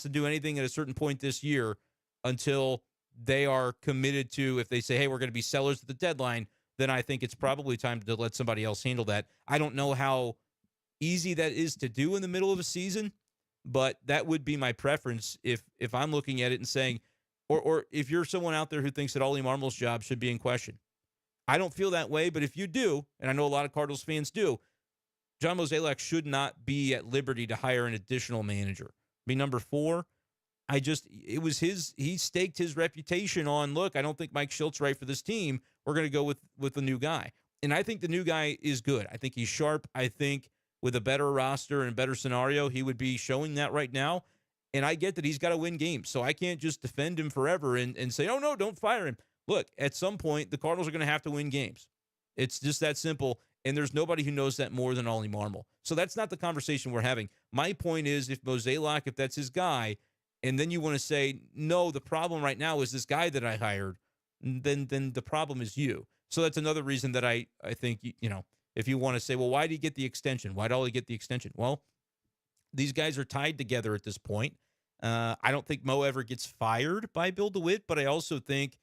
do anything at a certain point this year until they are committed to, if they say, hey, we're going to be sellers at the deadline, then I think it's probably time to let somebody else handle that. I don't know how easy that is to do in the middle of a season, but that would be my preference if I'm looking at it and saying, or if you're someone out there who thinks that Ollie Marmol's job should be in question. I don't feel that way, but if you do, and I know a lot of Cardinals fans do, John Mozeliak should not be at liberty to hire an additional manager. Number 4, he staked his reputation on, look, I don't think Mike Schilt's right for this team. We're going to go with the new guy. And I think the new guy is good. I think he's sharp. I think with a better roster and a better scenario, he would be showing that right now. And I get that he's got to win games, so I can't just defend him forever and say, oh, no, don't fire him. Look, at some point, the Cardinals are going to have to win games. It's just that simple, and there's nobody who knows that more than Ollie Marmol. So that's not the conversation we're having. My point is, if Mozeliak, if that's his guy, and then you want to say, no, the problem right now is this guy that I hired, then the problem is you. So that's another reason that I think, if you want to say, well, why did he get the extension? Why did Ollie get the extension? Well, these guys are tied together at this point. I don't think Mo ever gets fired by Bill DeWitt, but I also think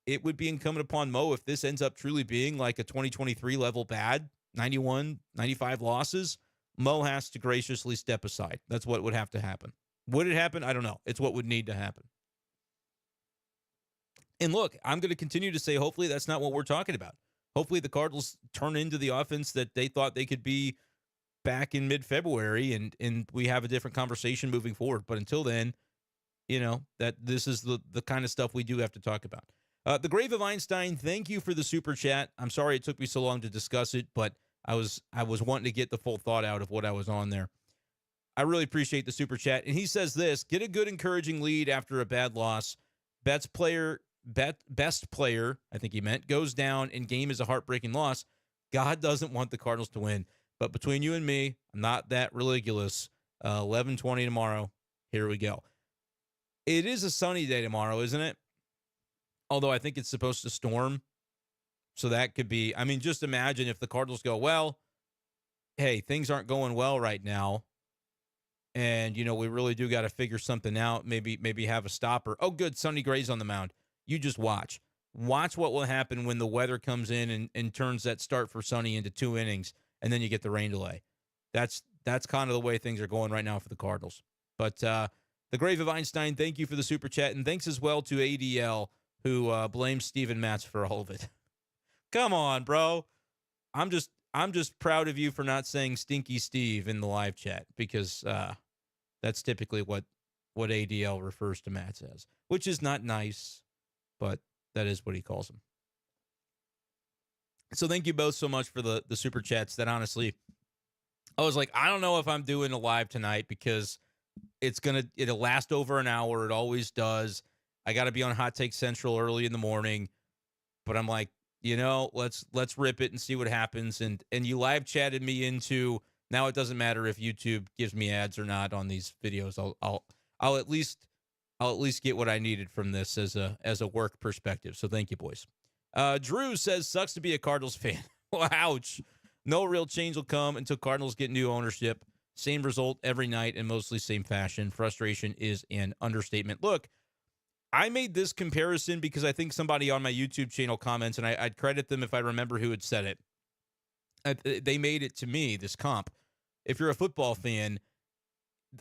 it would be incumbent upon Mo, if this ends up truly being like a 2023 level bad, 91, 95 losses, Mo has to graciously step aside. That's what would have to happen. Would it happen? I don't know. It's what would need to happen. And look, I'm going to continue to say, hopefully that's not what we're talking about. Hopefully the Cardinals turn into the offense that they thought they could be back in mid-February, and we have a different conversation moving forward. But until then, that this is the kind of stuff we do have to talk about. The Grave of Einstein, thank you for the super chat. I'm sorry it took me so long to discuss it, but I was wanting to get the full thought out of what I was on there. I really appreciate the super chat. And he says this: get a good encouraging lead after a bad loss. Best player, I think he meant, goes down, and game is a heartbreaking loss. God doesn't want the Cardinals to win. But between you and me, I'm not that ridiculous. 11:20 tomorrow. Here we go. It is a sunny day tomorrow, isn't it? Although I think it's supposed to storm. So that could be, just imagine if the Cardinals go, well, hey, things aren't going well right now. And, we really do got to figure something out. Maybe have a stopper. Oh, good. Sonny Gray's on the mound. You just watch. Watch what will happen when the weather comes in and turns that start for Sonny into 2 innings, and then you get the rain delay. That's kind of the way things are going right now for the Cardinals. But the Grave of Einstein, thank you for the super chat. And thanks as well to ADL, who blames Steven Matz for all of it. Come on, bro. I'm just proud of you for not saying Stinky Steve in the live chat, because that's typically what what ADL refers to Mats as, which is not nice, but that is what he calls them. So thank you both so much for the super chats. That honestly, I was like, I don't know if I'm doing a live tonight because it'll last over an hour. It always does. I got to be on Hot Take Central early in the morning, but I'm like, let's rip it and see what happens. And you live chatted me into, now it doesn't matter if YouTube gives me ads or not on these videos. I'll at least get what I needed from this as a work perspective. So thank you, boys. Drew says, sucks to be a Cardinals fan. Well, ouch. No real change will come until Cardinals get new ownership. Same result every night and mostly same fashion. Frustration is an understatement. Look, I made this comparison because I think somebody on my YouTube channel comments, and I'd credit them if I remember who had said it. They made it to me, this comp. If you're a football fan,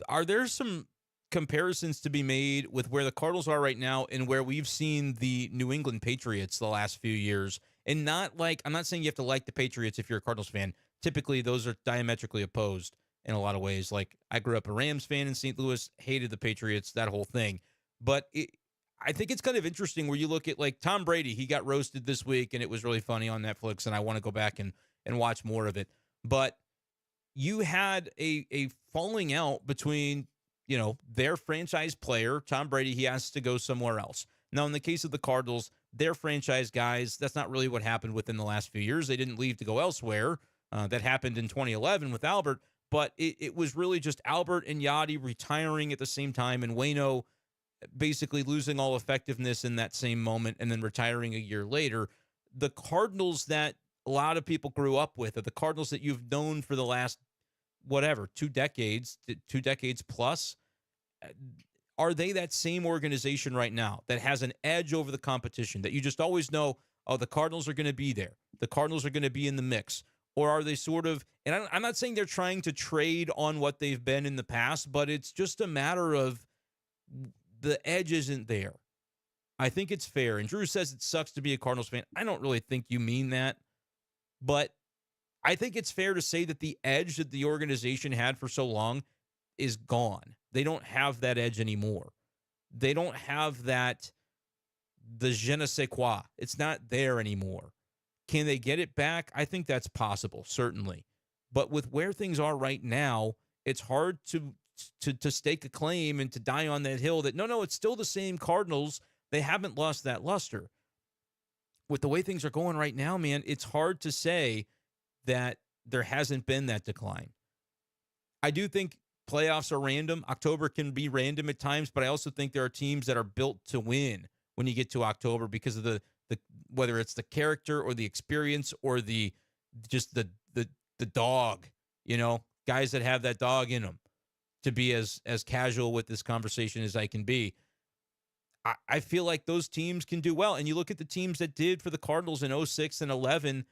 are there some comparisons to be made with where the Cardinals are right now and where we've seen the New England Patriots the last few years? And not like, I'm not saying you have to like the Patriots if you're a Cardinals fan. Typically, those are diametrically opposed in a lot of ways. Like, I grew up a Rams fan in St. Louis, hated the Patriots, that whole thing. But I think it's kind of interesting where you look at, like, Tom Brady. He got roasted this week, and it was really funny on Netflix, and I want to go back and watch more of it. But you had a falling out between, their franchise player, Tom Brady. He has to go somewhere else. Now, in the case of the Cardinals, their franchise guys, that's not really what happened within the last few years. They didn't leave to go elsewhere. That happened in 2011 with Albert, but it was really just Albert and Yachty retiring at the same time, and Waino basically losing all effectiveness in that same moment and then retiring a year later. The Cardinals that a lot of people grew up with, or the Cardinals that you've known for the last, 2 decades plus, are they that same organization right now that has an edge over the competition, that you just always know, oh, the Cardinals are going to be there, the Cardinals are going to be in the mix? Or are they sort of, and I'm not saying they're trying to trade on what they've been in the past, but it's just a matter of the edge isn't there. I think it's fair. And Drew says it sucks to be a Cardinals fan. I don't really think you mean that, but I think it's fair to say that the edge that the organization had for so long is gone. They don't have that edge anymore. They don't have that, the je ne sais quoi. It's not there anymore. Can they get it back? I think that's possible, certainly. But with where things are right now, it's hard to stake a claim and to die on that hill that, no, it's still the same Cardinals. They haven't lost that luster. With the way things are going right now, man, it's hard to say that there hasn't been that decline. I do think playoffs are random. October can be random at times, but I also think there are teams that are built to win when you get to October because of the whether it's the character or the experience or the dog, guys that have that dog in them. To be as casual with this conversation as I can be, I feel like those teams can do well. And you look at the teams that did for the Cardinals in 06 and 11,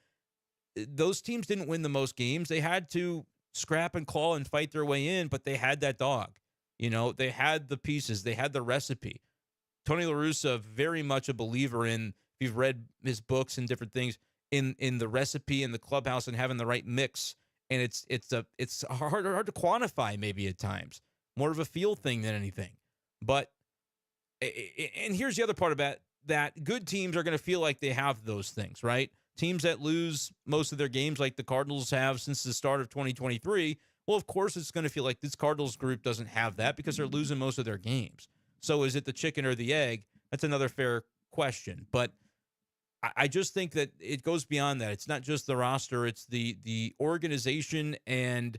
those teams didn't win the most games. They had to scrap and claw and fight their way in, but they had that dog. They had the pieces. They had the recipe. Tony La Russa, very much a believer in, if you've read his books and different things, in the recipe in the clubhouse and having the right mix. And it's hard to quantify maybe at times. More of a feel thing than anything. But, and here's the other part about that. Good teams are going to feel like they have those things, right? Teams that lose most of their games like the Cardinals have since the start of 2023, well, of course it's going to feel like this Cardinals group doesn't have that because they're losing most of their games. So is it the chicken or the egg? That's another fair question. But I just think that it goes beyond that. It's not just the roster. It's the organization and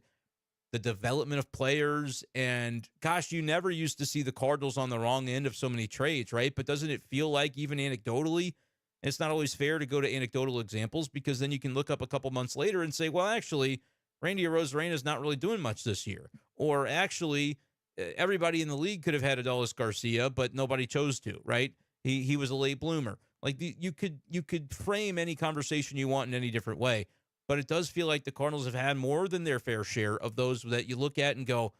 the development of players. And, gosh, you never used to see the Cardinals on the wrong end of so many trades, right? But doesn't it feel like, even anecdotally, and it's not always fair to go to anecdotal examples because then you can look up a couple months later and say, well, actually, Randy Arozarena is not really doing much this year. Or actually, everybody in the league could have had Adolis Garcia, but nobody chose to, right? He was a late bloomer. Like, you could frame any conversation you want in any different way, but it does feel like the Cardinals have had more than their fair share of those that you look at and go,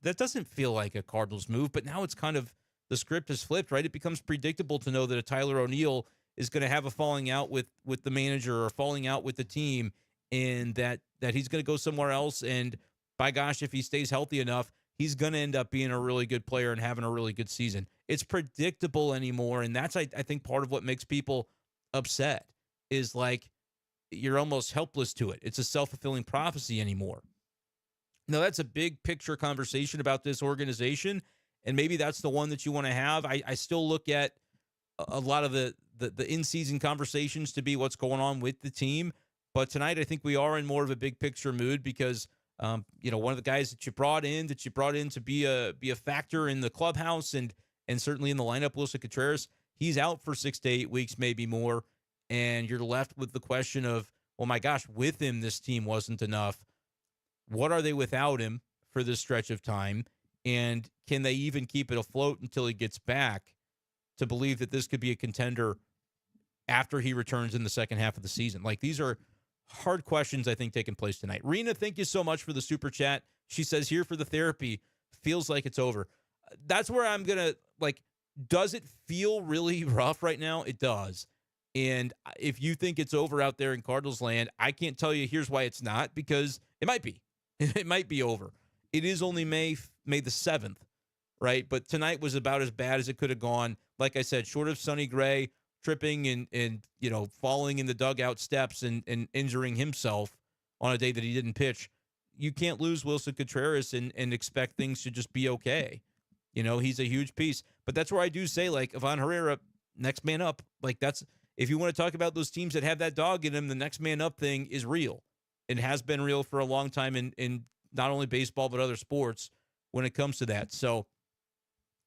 that doesn't feel like a Cardinals move. But now it's kind of, the script has flipped, right? It becomes predictable to know that a Tyler O'Neill is going to have a falling out with the manager or falling out with the team, and that he's going to go somewhere else. And by gosh, if he stays healthy enough, he's going to end up being a really good player and having a really good season. It's predictable anymore, and that's, I think, part of what makes people upset is like you're almost helpless to it. It's a self-fulfilling prophecy anymore. Now, that's a big picture conversation about this organization, and maybe that's the one that you want to have. I still look at a lot of the in-season conversations to be what's going on with the team. But tonight, I think we are in more of a big picture mood because, one of the guys that you brought in to be a factor in the clubhouse and certainly in the lineup, Willson Contreras, he's out for 6 to 8 weeks, maybe more. And you're left with the question of, well, my gosh, with him, this team wasn't enough. What are they without him for this stretch of time? And can they even keep it afloat until he gets back to believe that this could be a contender after he returns in the second half of the season? Like, these are hard questions, I think, taking place tonight. Rena, thank you so much for the super chat. She says, here for the therapy. Feels like it's over. That's where I'm going to, does it feel really rough right now? It does. And if you think it's over out there in Cardinals land, I can't tell you here's why it's not, because it might be. It might be over. It is only May the 7th, right? But tonight was about as bad as it could have gone. Like I said, short of Sonny Gray tripping and falling in the dugout steps and injuring himself on a day that he didn't pitch, you can't lose Willson Contreras and expect things to just be okay. He's a huge piece. But that's where I do say, Ivan Herrera, next man up. That's, if you want to talk about those teams that have that dog in them, the next man up thing is real. It has been real for a long time in not only baseball but other sports when it comes to that. So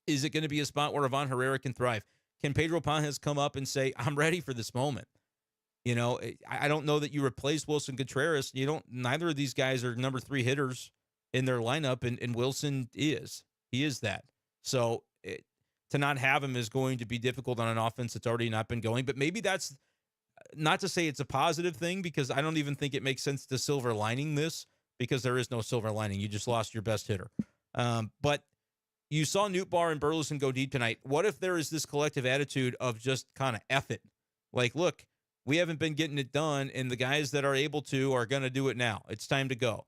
is it going to be a spot where Ivan Herrera can thrive? Can Pedro Panjas come up and say, I'm ready for this moment? I don't know that you replace Willson Contreras. Neither of these guys are number 3 hitters in their lineup, and Willson is. He is that. So to not have him is going to be difficult on an offense that's already not been going. But maybe that's not to say it's a positive thing, because I don't even think it makes sense to silver lining this, because there is no silver lining. You just lost your best hitter. But you saw Nootbaar and Burleson go deep tonight. What if there is this collective attitude of just kind of F it? Look, we haven't been getting it done, and the guys that are able to are going to do it now. It's time to go.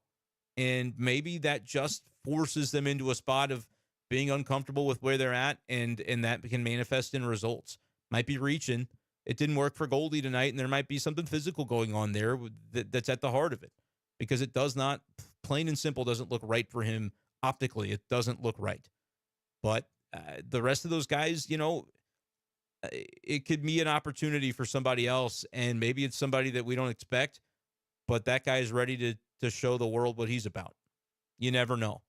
And maybe that just forces them into a spot of being uncomfortable with where they're at, and that can manifest in results. Might be reaching. It didn't work for Goldie tonight, and there might be something physical going on there that's at the heart of it, because it does not, plain and simple, doesn't look right for him optically. It doesn't look right. But the rest of those guys, it could be an opportunity for somebody else, and maybe it's somebody that we don't expect, but that guy is ready to show the world what he's about. You never know.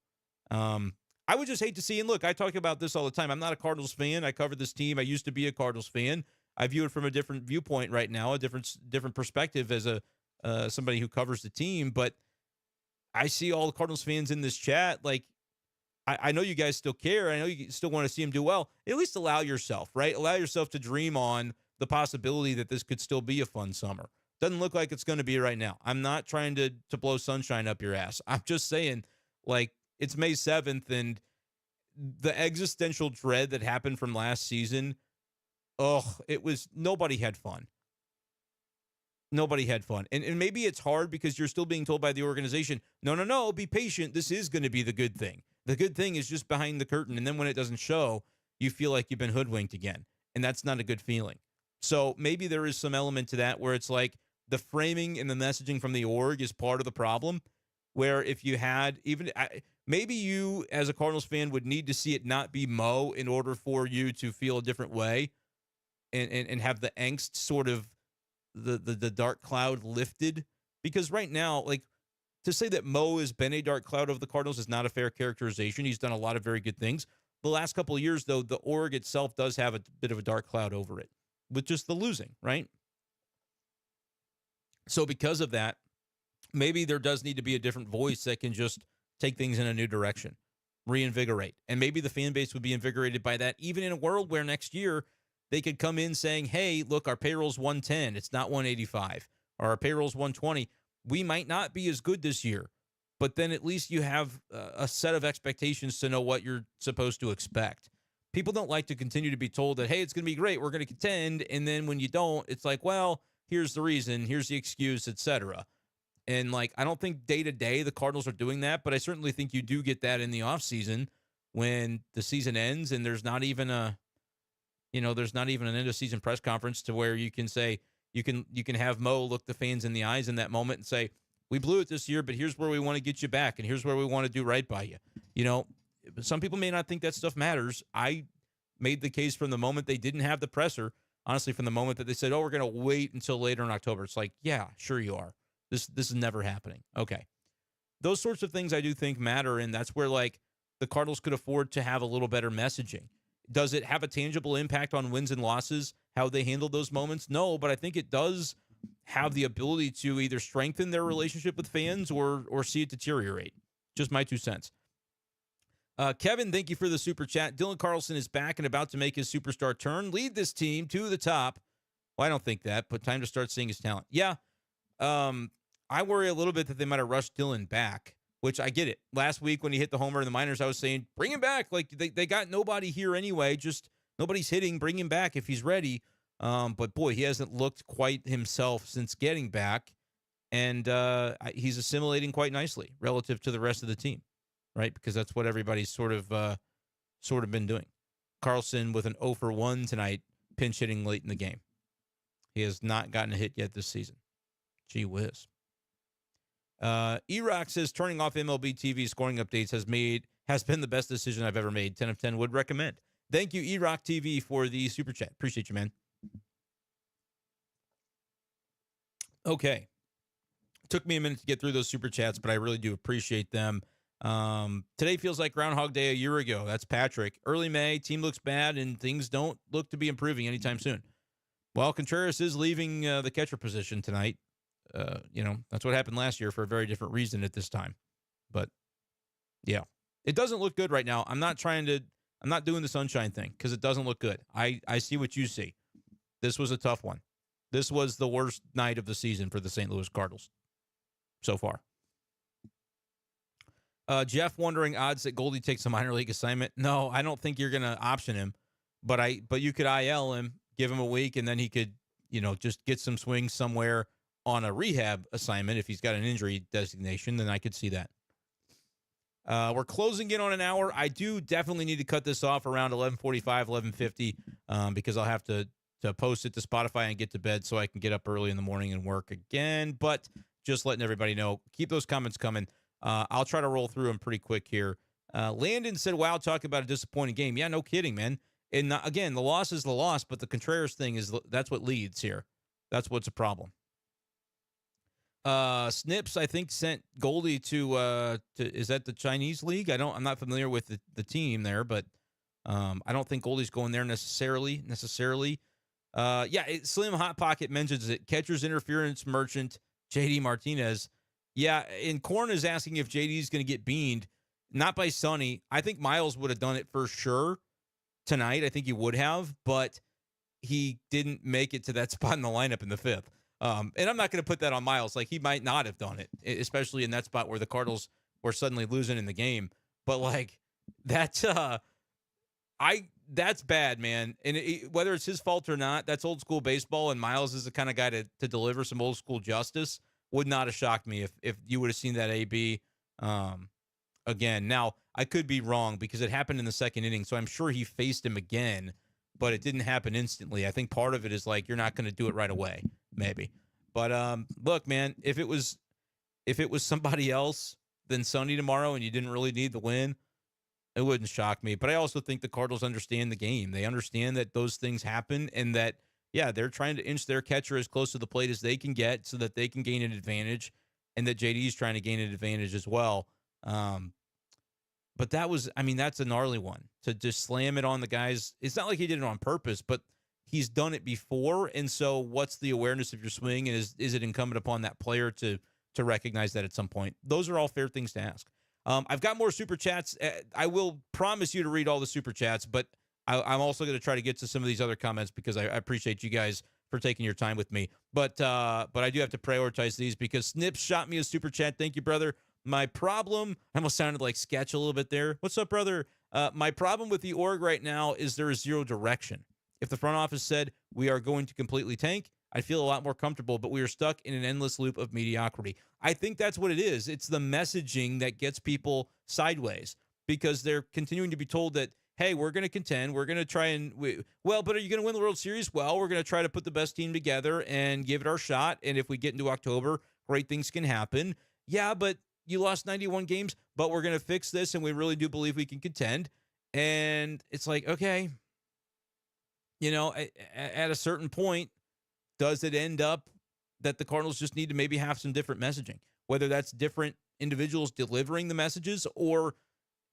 I would just hate to see, and look, I talk about this all the time. I'm not a Cardinals fan. I cover this team. I used to be a Cardinals fan. I view it from a different viewpoint right now, a different perspective as somebody who covers the team. But I see all the Cardinals fans in this chat. I know you guys still care. I know you still want to see him do well. At least allow yourself, right? Allow yourself to dream on the possibility that this could still be a fun summer. Doesn't look like it's going to be right now. I'm not trying to blow sunshine up your ass. I'm just saying, it's May 7th, and the existential dread that happened from last season, nobody had fun. Nobody had fun. And maybe it's hard because you're still being told by the organization, no, be patient. This is going to be the good thing. The good thing is just behind the curtain. And then when it doesn't show, you feel like you've been hoodwinked again. And that's not a good feeling. So maybe there is some element to that where it's like the framing and the messaging from the org is part of the problem, where if you had maybe you as a Cardinals fan would need to see it not be Mo in order for you to feel a different way and have the angst sort of the dark cloud lifted. Because right now, to say that Mo has been a dark cloud of the Cardinals is not a fair characterization. He's done a lot of very good things. The last couple of years, though, the org itself does have a bit of a dark cloud over it with just the losing, right? So because of that, maybe there does need to be a different voice that can just take things in a new direction, reinvigorate. And maybe the fan base would be invigorated by that, even in a world where next year they could come in saying, hey, look, our payroll's 110. It's not 185. Or our payroll's 120. We might not be as good this year, but then at least you have a set of expectations to know what you're supposed to expect. People don't like to continue to be told that, hey, it's going to be great, we're going to contend, and then when you don't, it's like, well, here's the reason, here's the excuse, etc. And, like, I don't think day to day the Cardinals are doing that, but I certainly think you do get that in the offseason when the season ends and there's not even there's not even an end of season press conference to where you can say, you can have Mo look the fans in the eyes in that moment and say, we blew it this year, but here's where we want to get you back, and here's where we want to do right by you. Some people may not think that stuff matters. I made the case from the moment they didn't have the presser, honestly, from the moment that they said, oh, we're going to wait until later in October. It's like, yeah, sure you are. This is never happening. Okay. Those sorts of things I do think matter, and that's where, like, the Cardinals could afford to have a little better messaging. Does it have a tangible impact on wins and losses, how they handle those moments? No, but I think it does have the ability to either strengthen their relationship with fans or see it deteriorate. Just my 2 cents. Kevin, thank you for the super chat. Dylan Carlson is back and about to make his superstar turn, lead this team to the top. Well, I don't think that, but time to start seeing his talent. Yeah, I worry a little bit that they might have rushed Dylan back, which I get it. Last week when he hit the homer in the minors, I was saying, bring him back. Like, they got nobody here anyway. Just nobody's hitting. Bring him back if he's ready. But, boy, he hasn't looked quite himself since getting back. And he's assimilating quite nicely relative to the rest of the team, right? Because that's what everybody's sort of been doing. Carlson with an 0 for 1 tonight, pinch hitting late in the game. He has not gotten a hit yet this season. Gee whiz. E-Rock says turning off MLB TV scoring updates has been the best decision I've ever made. 10 of 10 would recommend. Thank you, E-Rock TV, for the super chat. Appreciate you, man. Okay. Took me a minute to get through those super chats, but I really do appreciate them. Today feels like Groundhog Day a year ago. That's Patrick. Early May, team looks bad, and things don't look to be improving anytime soon. Well, Contreras is leaving the catcher position tonight. That's what happened last year for a very different reason at this time. But, yeah, it doesn't look good right now. I'm not doing the sunshine thing because it doesn't look good. I see what you see. This was a tough one. This was the worst night of the season for the St. Louis Cardinals so far. Jeff wondering odds that Goldie takes a minor league assignment. No, I don't think you're going to option him, but you could IL him, give him a week, and then he could, just get some swings somewhere on a rehab assignment. If he's got an injury designation, then I could see that. We're closing in on an hour. I do definitely need to cut this off around 11:45, 11:50, because I'll have to post it to Spotify and get to bed so I can get up early in the morning and work again. But just letting everybody know, keep those comments coming. I'll try to roll through them pretty quick here. Landon said, wow, talk about a disappointing game. Yeah, no kidding, man. And again, the loss is the loss, but the Contreras thing that's what leads here. That's what's a problem. Snips, I think, sent Goldie to is that the Chinese league? I'm not familiar with the team there, but I don't think Goldie's going there necessarily. Slim Hot Pocket mentions it. Catcher's interference merchant, JD Martinez. Yeah, and Korn is asking if JD's going to get beaned. Not by Sonny. I think Miles would have done it for sure tonight. I think he would have, but he didn't make it to that spot in the lineup in the fifth. And I'm not going to put that on Miles. Like, he might not have done it, especially in that spot where the Cardinals were suddenly losing in the game. But, like, that's bad, man. And whether it's his fault or not, that's old school baseball, and Miles is the kind of guy to deliver some old school justice. Would not have shocked me if you would have seen that AB again. Now, I could be wrong because it happened in the second inning, so I'm sure he faced him again, but it didn't happen instantly. I think part of it is like you're not going to do it right away, maybe. But look, man, if it was somebody else than Sonny tomorrow and you didn't really need the win, it wouldn't shock me. But I also think the Cardinals understand the game. They understand that those things happen and that, yeah, they're trying to inch their catcher as close to the plate as they can get so that they can gain an advantage, and that JD's trying to gain an advantage as well. But that's a gnarly one to just slam it on the guys. It's not like he did it on purpose, but he's done it before. And so what's the awareness of your swing? And is it incumbent upon that player to recognize that at some point? Those are all fair things to ask. I've got more super chats. I will promise you to read all the super chats, but I'm also going to try to get to some of these other comments because I appreciate you guys for taking your time with me. But I do have to prioritize these because Snips shot me a super chat. Thank you, brother. My problem, I almost sounded like Sketch a little bit there. What's up, brother? My problem with the org right now is there is zero direction. If the front office said we are going to completely tank, I'd feel a lot more comfortable, but we are stuck in an endless loop of mediocrity. I think that's what it is. It's the messaging that gets people sideways because they're continuing to be told that, hey, we're going to contend. We're going to try and, but are you going to win the World Series? Well, we're going to try to put the best team together and give it our shot. And if we get into October, great things can happen. Yeah, but you lost 91 games, but we're going to fix this, and we really do believe we can contend. And it's like, okay, at a certain point, does it end up that the Cardinals just need to maybe have some different messaging, whether that's different individuals delivering the messages or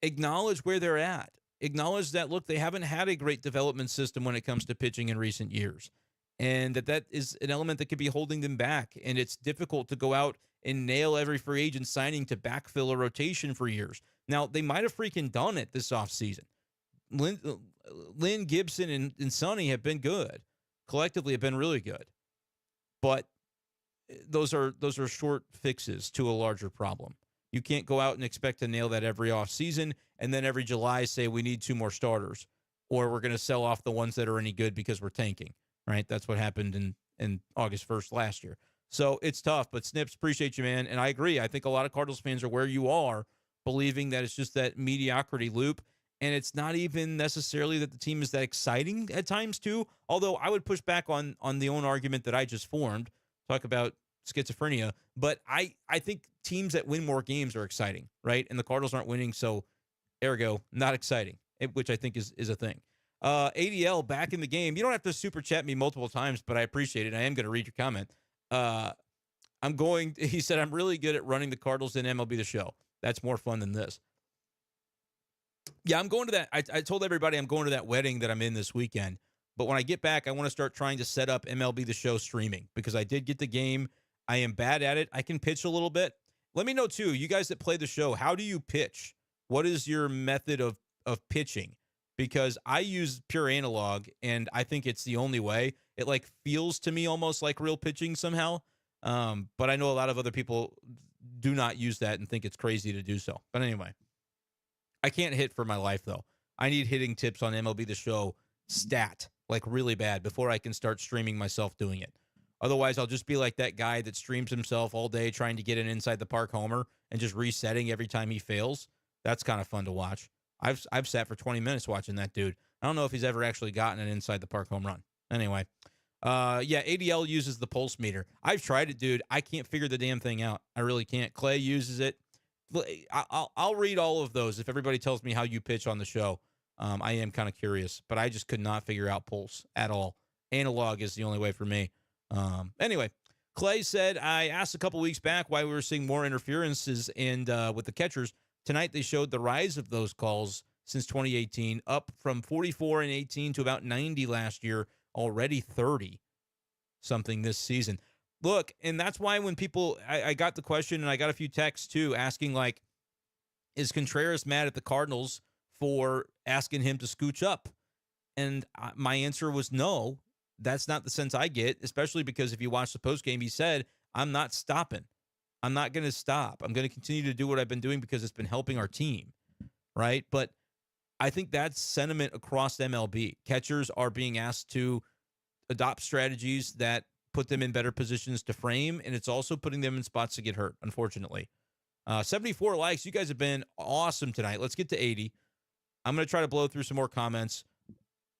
acknowledge where they're at? Acknowledge that, look, they haven't had a great development system when it comes to pitching in recent years, and that is an element that could be holding them back. And it's difficult to go out and nail every free agent signing to backfill a rotation for years. Now, they might have freaking done it this offseason. Lynn Gibson and Sonny have been good. Collectively have been really good. But those are short fixes to a larger problem. You can't go out and expect to nail that every offseason and then every July say we need 2 more starters or we're going to sell off the ones that are any good because we're tanking, right? That's what happened in August 1st last year. So it's tough, but Snips, appreciate you, man. And I agree. I think a lot of Cardinals fans are where you are, believing that it's just that mediocrity loop. And it's not even necessarily that the team is that exciting at times too. Although I would push back on the own argument that I just formed, talk about schizophrenia. But I think teams that win more games are exciting, right? And the Cardinals aren't winning, so ergo, not exciting, which I think is a thing. ADL back in the game. You don't have to super chat me multiple times, but I appreciate it. I am going to read your comment. He said, I'm really good at running the Cardinals in MLB The Show. That's more fun than this. Yeah, I'm going to that. I told everybody I'm going to that wedding that I'm in this weekend. But when I get back, I want to start trying to set up MLB The Show streaming because I did get the game. I am bad at it. I can pitch a little bit. Let me know, too, you guys that play the show, how do you pitch? What is your method of pitching? Because I use pure analog, and I think it's the only way. It, feels to me almost like real pitching somehow. But I know a lot of other people do not use that and think it's crazy to do so. But anyway, I can't hit for my life, though. I need hitting tips on MLB The Show stat, really bad, before I can start streaming myself doing it. Otherwise, I'll just be like that guy that streams himself all day trying to get an inside the park homer and just resetting every time he fails. That's kind of fun to watch. I've sat for 20 minutes watching that dude. I don't know if he's ever actually gotten an inside the park home run. Anyway, ADL uses the pulse meter. I've tried it, dude. I can't figure the damn thing out. I really can't. Clay uses it. I'll read all of those if everybody tells me how you pitch on the show. I am kind of curious, but I just could not figure out pulse at all. Analog is the only way for me. Anyway, Clay said, I asked a couple weeks back why we were seeing more interferences and with the catchers. Tonight they showed the rise of those calls since 2018, up from 44 and 18 to about 90 last year, already 30 something this season. Look, and that's why when people, I got the question and I got a few texts too asking is Contreras mad at the Cardinals for asking him to scooch up? And my answer was no. That's not the sense I get, especially because if you watch the postgame, he said, I'm not stopping. I'm not going to stop. I'm going to continue to do what I've been doing because it's been helping our team, right? But I think that's sentiment across MLB. Catchers are being asked to adopt strategies that put them in better positions to frame, and it's also putting them in spots to get hurt, unfortunately. 74 likes. You guys have been awesome tonight. Let's get to 80. I'm going to try to blow through some more comments.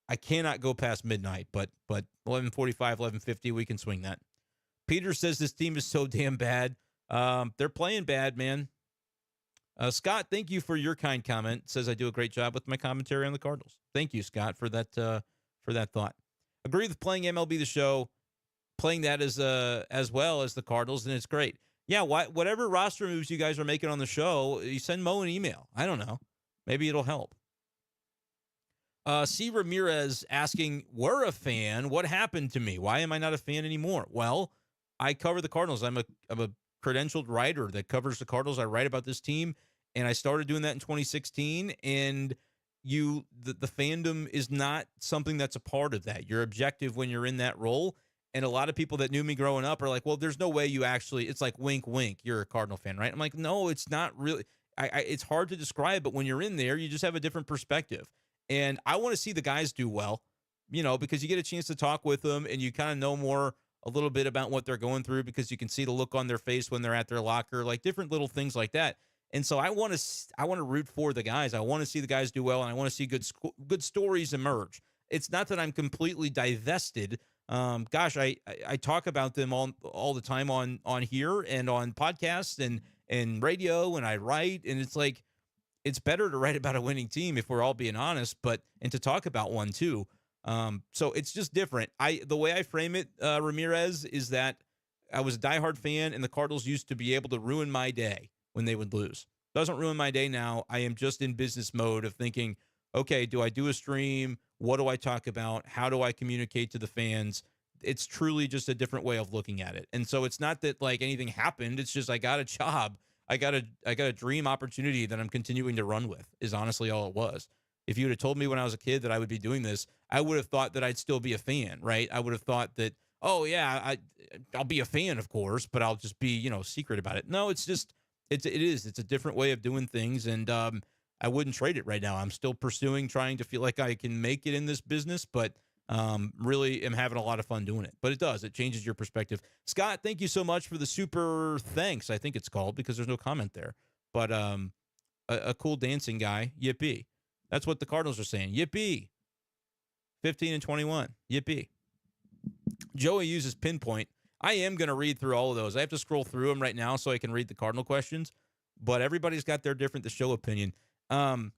I cannot go past midnight, but 11:45, 11:50, we can swing that. Peter says this team is so damn bad. They're playing bad, man. Scott, thank you for your kind comment. Says I do a great job with my commentary on the Cardinals. Thank you, Scott, for that thought. Agree with playing MLB The Show, playing that as well as the Cardinals, and it's great. Yeah, whatever roster moves you guys are making on the show, you send Mo an email. I don't know. Maybe it'll help. C. Ramirez asking, we're a fan. What happened to me? Why am I not a fan anymore? Well, I cover the Cardinals. I'm a credentialed writer that covers the Cardinals. I write about this team, and I started doing that in 2016, and the fandom is not something that's a part of that. You're objective when you're in that role, and a lot of people that knew me growing up are like, well, there's no way you actually, it's like wink, wink, you're a Cardinal fan, right? I'm like, no, it's not really. It's hard to describe, but when you're in there, you just have a different perspective. And I want to see the guys do well, because you get a chance to talk with them and you kind of know more a little bit about what they're going through because you can see the look on their face when they're at their locker, like different little things like that. And so I want to root for the guys. I want to see the guys do well, and I want to see good stories emerge. It's not that I'm completely divested. Gosh, I talk about them all the time on here and on podcasts and radio, and I write, and it's like it's better to write about a winning team if we're all being honest, and to talk about one too. So it's just different. The way I frame it, Ramirez, is that I was a diehard fan, and the Cardinals used to be able to ruin my day when they would lose. Doesn't ruin my day now. I am just in business mode of thinking, okay, do I do a stream? What do I talk about? How do I communicate to the fans? It's truly just a different way of looking at it. And so it's not that like anything happened. It's just I got a job. I got a dream opportunity that I'm continuing to run with is honestly all it was. If you would have told me when I was a kid that I would be doing this, I would have thought that I'd still be a fan, right? I would have thought that, oh yeah, I'll be a fan, of course, but I'll just be, secret about it. No, it's just it's a different way of doing things, and I wouldn't trade it right now. I'm still trying to feel like I can make it in this business, but really am having a lot of fun doing it. But it changes your perspective. Scott, thank you so much for the super thanks, I think it's called, because there's no comment there. But a cool dancing guy, yippee. That's what the Cardinals are saying. Yippee. 15-21. Yippee. Joey uses pinpoint. I am going to read through all of those. I have to scroll through them right now so I can read the Cardinal questions. But everybody's got their different The Show opinion. And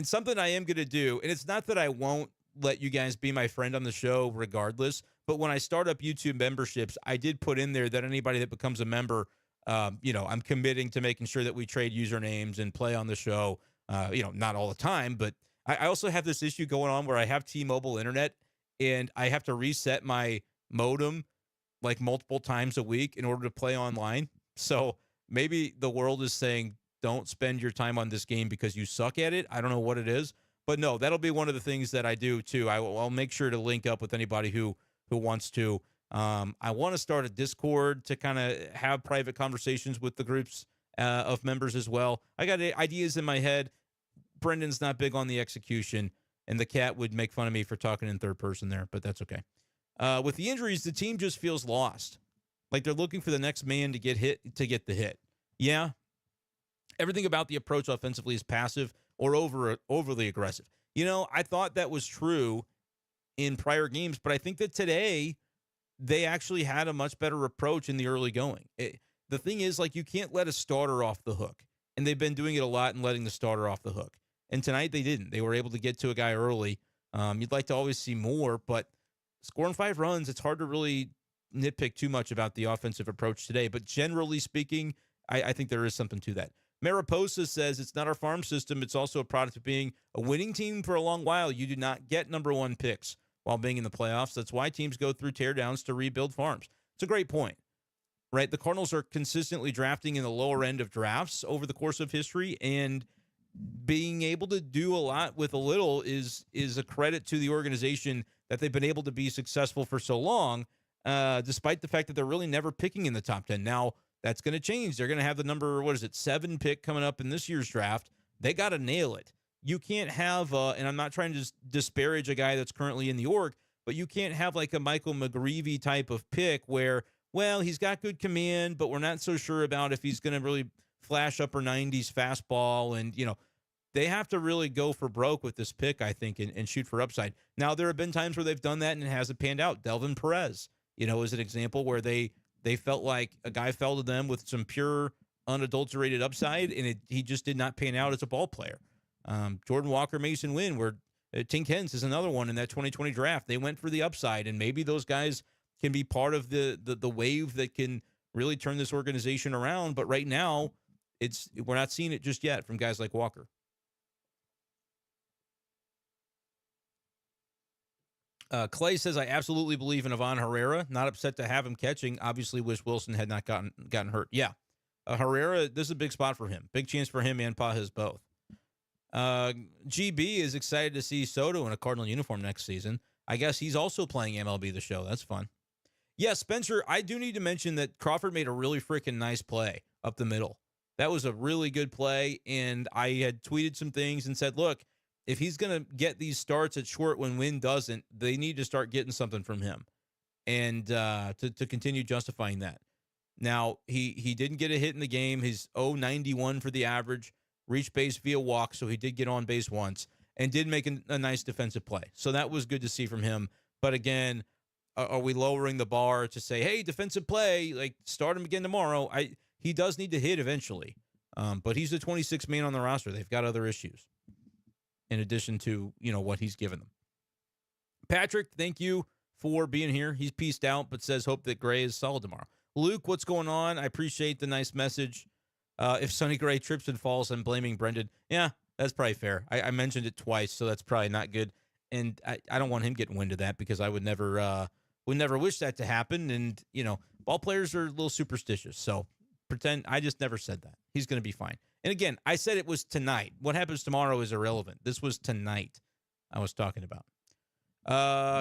something I am going to do, and it's not that I won't let you guys be my friend on the show regardless, but when I start up YouTube memberships, I did put in there that anybody that becomes a member, I'm committing to making sure that we trade usernames and play on the show. Not all the time, but I also have this issue going on where I have T-Mobile internet and I have to reset my modem like multiple times a week in order to play online. So maybe the world is saying, don't spend your time on this game because you suck at it. I don't know what it is, but no, that'll be one of the things that I do too. I'll make sure to link up with anybody who wants to. I want to start a Discord to kind of have private conversations with the groups of members as well. I got ideas in my head. Brendan's not big on the execution, and the cat would make fun of me for talking in third person there, but that's okay. With the injuries, the team just feels lost. Like they're looking for the next man to get the hit. Yeah. Everything about the approach offensively is passive or overly aggressive. I thought that was true in prior games, but I think that today they actually had a much better approach in the early going. The thing is, like, you can't let a starter off the hook, and they've been doing it a lot and letting the starter off the hook. And tonight they didn't. They were able to get to a guy early. You'd like to always see more, but scoring 5 runs, it's hard to really nitpick too much about the offensive approach today. But generally speaking, I think there is something to that. Mariposa says it's not our farm system. It's also a product of being a winning team for a long while. You do not get number 1 picks while being in the playoffs. That's why teams go through teardowns to rebuild farms. It's a great point, right? The Cardinals are consistently drafting in the lower end of drafts over the course of history, and being able to do a lot with a little is a credit to the organization that they've been able to be successful for so long, despite the fact that they're really never picking in the top 10. Now, that's going to change. They're going to have the number, 7 pick coming up in this year's draft. They got to nail it. You can't have, and I'm not trying to disparage a guy that's currently in the org, but you can't have like a Michael McGreevy type of pick where, well, he's got good command, but we're not so sure about if he's going to really flash upper 90s fastball. And, they have to really go for broke with this pick, I think, and shoot for upside. Now, there have been times where they've done that and it hasn't panned out. Delvin Perez, is an example where they felt like a guy fell to them with some pure, unadulterated upside, and he just did not pan out as a ball player. Jordan Walker, Mason Wynn, where Tink Hens is another one in that 2020 draft. They went for the upside, and maybe those guys can be part of the wave that can really turn this organization around. But right now, we're not seeing it just yet from guys like Walker. Clay says, I absolutely believe in Ivan Herrera. Not upset to have him catching. Obviously wish Willson had not gotten hurt. Yeah. Herrera, this is a big spot for him. Big chance for him and Pajes both. GB is excited to see Soto in a Cardinal uniform next season. I guess he's also playing MLB The Show. That's fun. Yeah, Spencer, I do need to mention that Crawford made a really freaking nice play up the middle. That was a really good play, and I had tweeted some things and said, look, if he's going to get these starts at short when Wynn doesn't, they need to start getting something from him. and to continue justifying that. Now, he didn't get a hit in the game. His 0.91 for the average, reached base via walk, so he did get on base once and did make a nice defensive play. So that was good to see from him. But again, are we lowering the bar to say, hey, defensive play, like start him again tomorrow? He does need to hit eventually, but he's the 26th man on the roster. They've got other issues in addition to what he's given them. Patrick, thank you for being here. He's peaced out, but says hope that Gray is solid tomorrow. Luke, what's going on? I appreciate the nice message. If Sonny Gray trips and falls, I'm blaming Brenden. Yeah, that's probably fair. I mentioned it twice, so that's probably not good. And I don't want him getting wind of that because I would never wish that to happen. And, ball players are a little superstitious. So pretend I just never said that. He's going to be fine. And again, I said it was tonight. What happens tomorrow is irrelevant. This was tonight I was talking about.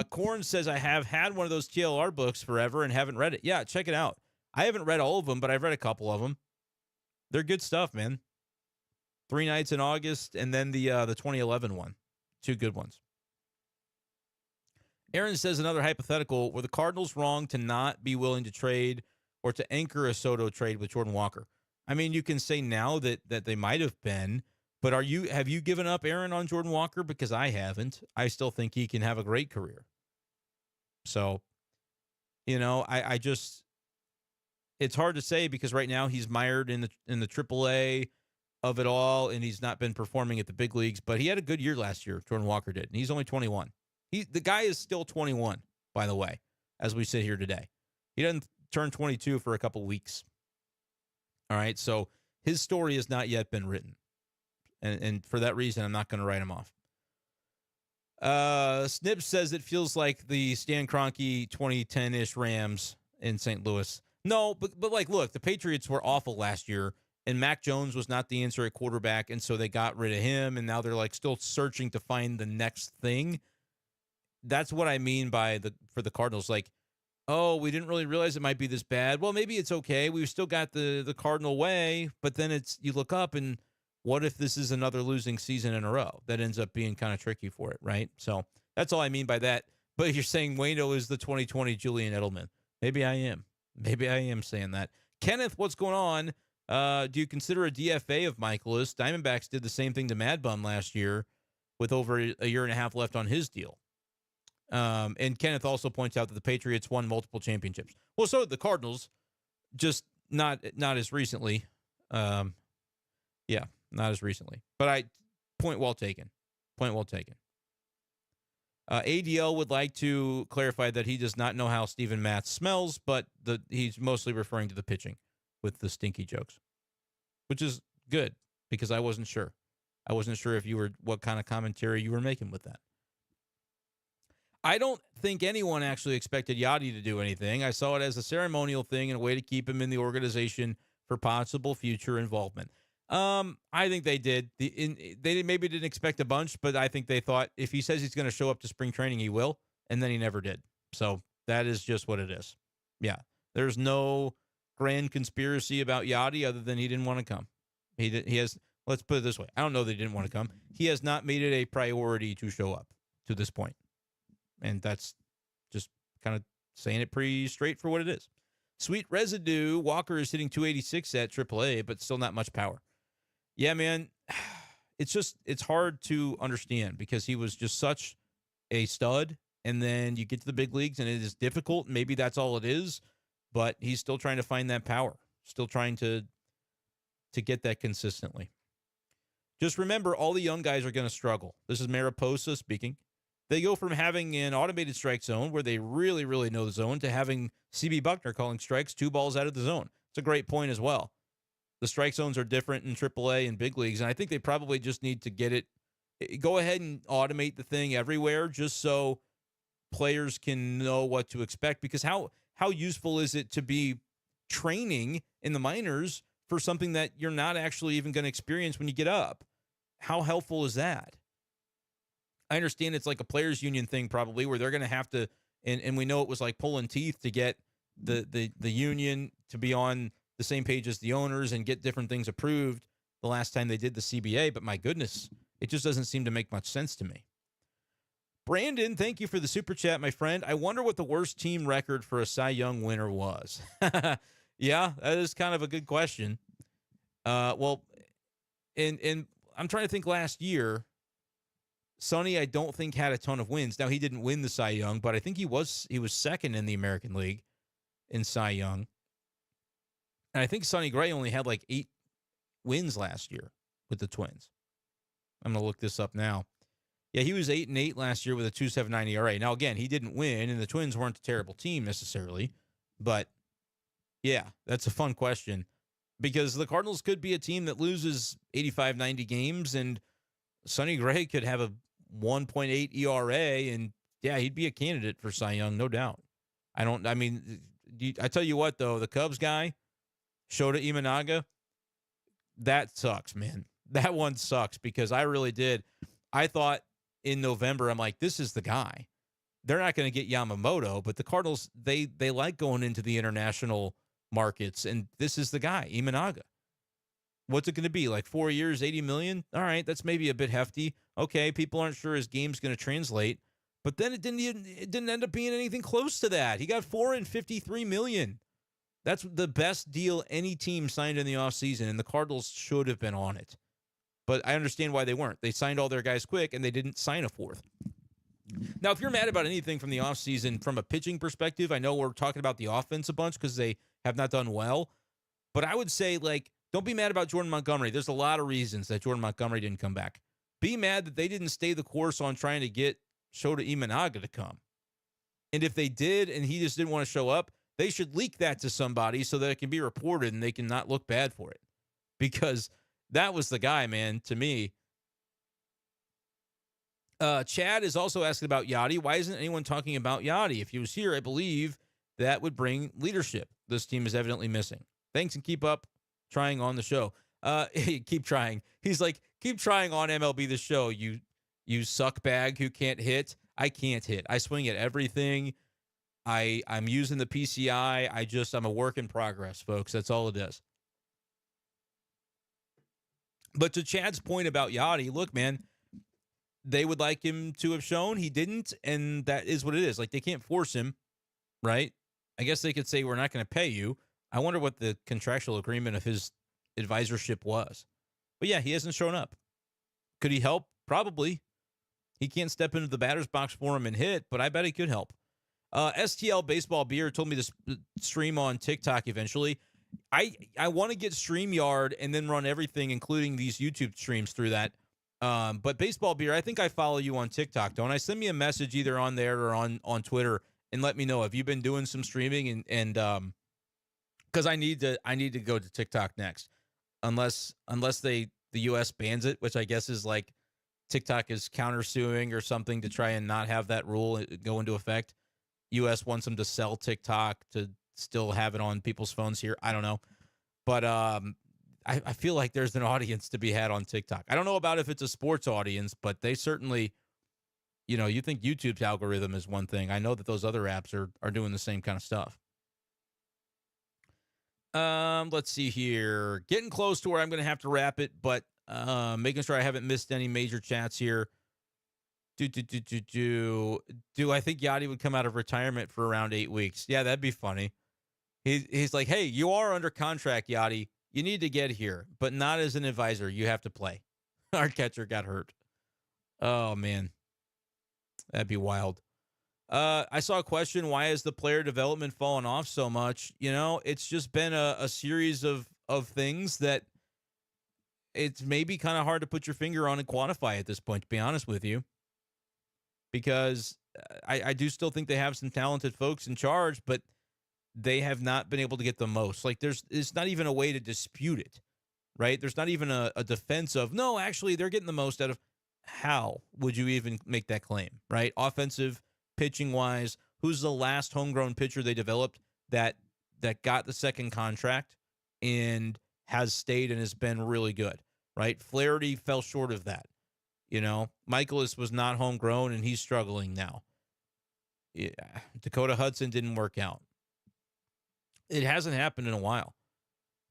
Corn says, I have had one of those TLR books forever and haven't read it. Yeah, check it out. I haven't read all of them, but I've read a couple of them. They're good stuff, man. 3 Nights in August, and then the 2011 one. 2 good ones. Aaron says another hypothetical. Were the Cardinals wrong to not be willing to trade or to anchor a Soto trade with Jordan Walker? I mean, you can say now that they might have been, but have you given up, Aaron, on Jordan Walker? Because I haven't. I still think he can have a great career. So, I just, it's hard to say because right now he's mired in the AAA of it all, and he's not been performing at the big leagues. But he had a good year last year. Jordan Walker did, and he's only 21. The guy is still 21, by the way, as we sit here today. He doesn't turn 22 for a couple weeks. All right, so his story has not yet been written. And for that reason, I'm not going to write him off. Snips says it feels like the Stan Kroenke 2010-ish Rams in St. Louis. No, but look, the Patriots were awful last year, and Mac Jones was not the answer at quarterback, and so they got rid of him, and now they're still searching to find the next thing. That's what I mean for the Cardinals. Oh, we didn't really realize it might be this bad. Well, maybe it's okay. We've still got the Cardinal way, but then you look up and what if this is another losing season in a row? That ends up being kind of tricky for it, right? So that's all I mean by that. But you're saying Waino is the 2020 Julian Edelman. Maybe I am. Maybe I am saying that. Kenneth, what's going on? Do you consider a DFA of Michaelis? Diamondbacks did the same thing to Mad Bum last year with over a year and a half left on his deal. And Kenneth also points out that the Patriots won multiple championships. Well, so did the Cardinals, just not as recently. Yeah, not as recently. But point well taken. Point well taken. ADL would like to clarify that he does not know how Steven Matz smells, but he's mostly referring to the pitching with the stinky jokes, which is good because I wasn't sure. I wasn't sure what kind of commentary you were making with that. I don't think anyone actually expected Yachty to do anything. I saw it as a ceremonial thing and a way to keep him in the organization for possible future involvement. I think they did. They maybe didn't expect a bunch, but I think they thought if he says he's going to show up to spring training, he will, and then he never did. So that is just what it is. Yeah, there's no grand conspiracy about Yachty other than he didn't want to come. He has. Let's put it this way. I don't know that he didn't want to come. He has not made it a priority to show up to this point. And that's just kind of saying it pretty straight for what it is. Sweet residue. Walker is hitting 286 at AAA, but still not much power. Yeah, man. It's hard to understand because he was just such a stud. And then you get to the big leagues and it is difficult. Maybe that's all it is. But he's still trying to find that power. Still trying to get that consistently. Just remember, all the young guys are going to struggle. This is Mariposa speaking. They go from having an automated strike zone where they really, really know the zone to having C.B. Buckner calling strikes 2 balls out of the zone. It's a great point as well. The strike zones are different in AAA and big leagues, and I think they probably just need to go ahead and automate the thing everywhere just so players can know what to expect. Because how useful is it to be training in the minors for something that you're not actually even going to experience when you get up? How helpful is that? I understand it's like a players union thing probably where they're going to have to, and we know it was like pulling teeth to get the union to be on the same page as the owners and get different things approved the last time they did the CBA. But my goodness, it just doesn't seem to make much sense to me. Brandon, thank you for the super chat, my friend. I wonder what the worst team record for a Cy Young winner was. Yeah, that is kind of a good question. Well, and I'm trying to think last year. Sonny, I don't think had a ton of wins. Now he didn't win the Cy Young, but I think he was second in the American League in Cy Young. And I think Sonny Gray only had like 8 wins last year with the Twins. I'm going to look this up now. Yeah, he was 8-8 last year with a 2.79 ERA. Now again, he didn't win, and the Twins weren't a terrible team necessarily, but yeah, that's a fun question because the Cardinals could be a team that loses 85, 90 games, and Sonny Gray could have a 1.8 ERA, and yeah, he'd be a candidate for Cy Young, no doubt. I tell you what, though, the Cubs guy, Shota Imanaga, that sucks, man. That one sucks because I really did. I thought in November, I'm like, this is the guy. They're not going to get Yamamoto, but the Cardinals, they like going into the international markets, and this is the guy, Imanaga. What's it going to be? Like 4 years, $80 million? All right, that's maybe a bit hefty. Okay, people aren't sure his game's going to translate, but then it didn't end up being anything close to that. He got $4 and $53 million. That's the best deal any team signed in the offseason, and the Cardinals should have been on it. But I understand why they weren't. They signed all their guys quick, and they didn't sign a fourth. Now, if you're mad about anything from the offseason from a pitching perspective, I know we're talking about the offense a bunch because they have not done well. But I would say, like, don't be mad about Jordan Montgomery. There's a lot of reasons that Jordan Montgomery didn't come back. Be mad that they didn't stay the course on trying to get Shota Imanaga to come. And if they did and he just didn't want to show up, they should leak that to somebody so that it can be reported and they can not look bad for it. Because that was the guy, man, to me. Chad is also asking about Yachty. Why isn't anyone talking about Yachty? If he was here, I believe that would bring leadership. This team is evidently missing. Thanks and keep up trying on the show. Keep trying. He's like, keep trying on MLB The Show, you suck bag who can't hit. I can't hit. I swing at everything. I'm using the PCI. I'm a work in progress, folks. That's all it is. But to Chad's point about Yachty, look, man, they would like him to have shown. He didn't, and that is what it is. Like, they can't force him, right? I guess they could say, we're not going to pay you. I wonder what the contractual agreement of his advisorship was. But yeah, he hasn't shown up. Could he help? Probably. He can't step into the batter's box for him and hit, but I bet he could help. STL Baseball Beer told me to stream on TikTok eventually. I want to get StreamYard and then run everything, including these YouTube streams through that. But Baseball Beer, I think I follow you on TikTok, don't I? Send me a message either on there or on Twitter and let me know. Have you been doing some streaming? And because I need to go to TikTok next, unless the U.S. bans it, which I guess is like TikTok is countersuing or something to try and not have that rule go into effect. U.S. wants them to sell TikTok to still have it on people's phones here. I don't know. But I feel like there's an audience to be had on TikTok. I don't know about if it's a sports audience, but they certainly, you think YouTube's algorithm is one thing. I know that those other apps are doing the same kind of stuff. Let's see here. Getting close to where I'm going to have to wrap it, but making sure I haven't missed any major chats here. Do I think Yachty would come out of retirement for around 8 weeks? Yeah, that'd be funny. He's like, hey, you are under contract, Yachty. You need to get here, but not as an advisor. You have to play. Our catcher got hurt. Oh, man. That'd be wild. I saw a question, why has the player development fallen off so much? It's just been a series of things that it's maybe kind of hard to put your finger on and quantify at this point, to be honest with you. Because I do still think they have some talented folks in charge, but they have not been able to get the most. Like, it's not even a way to dispute it, right? There's not even a defense of, no, actually, they're getting the most out of. How would you even make that claim, right? Offensive, pitching-wise, who's the last homegrown pitcher they developed that got the second contract and has stayed and has been really good, right? Flaherty fell short of that. Michaelis was not homegrown, and he's struggling now. Yeah. Dakota Hudson didn't work out. It hasn't happened in a while.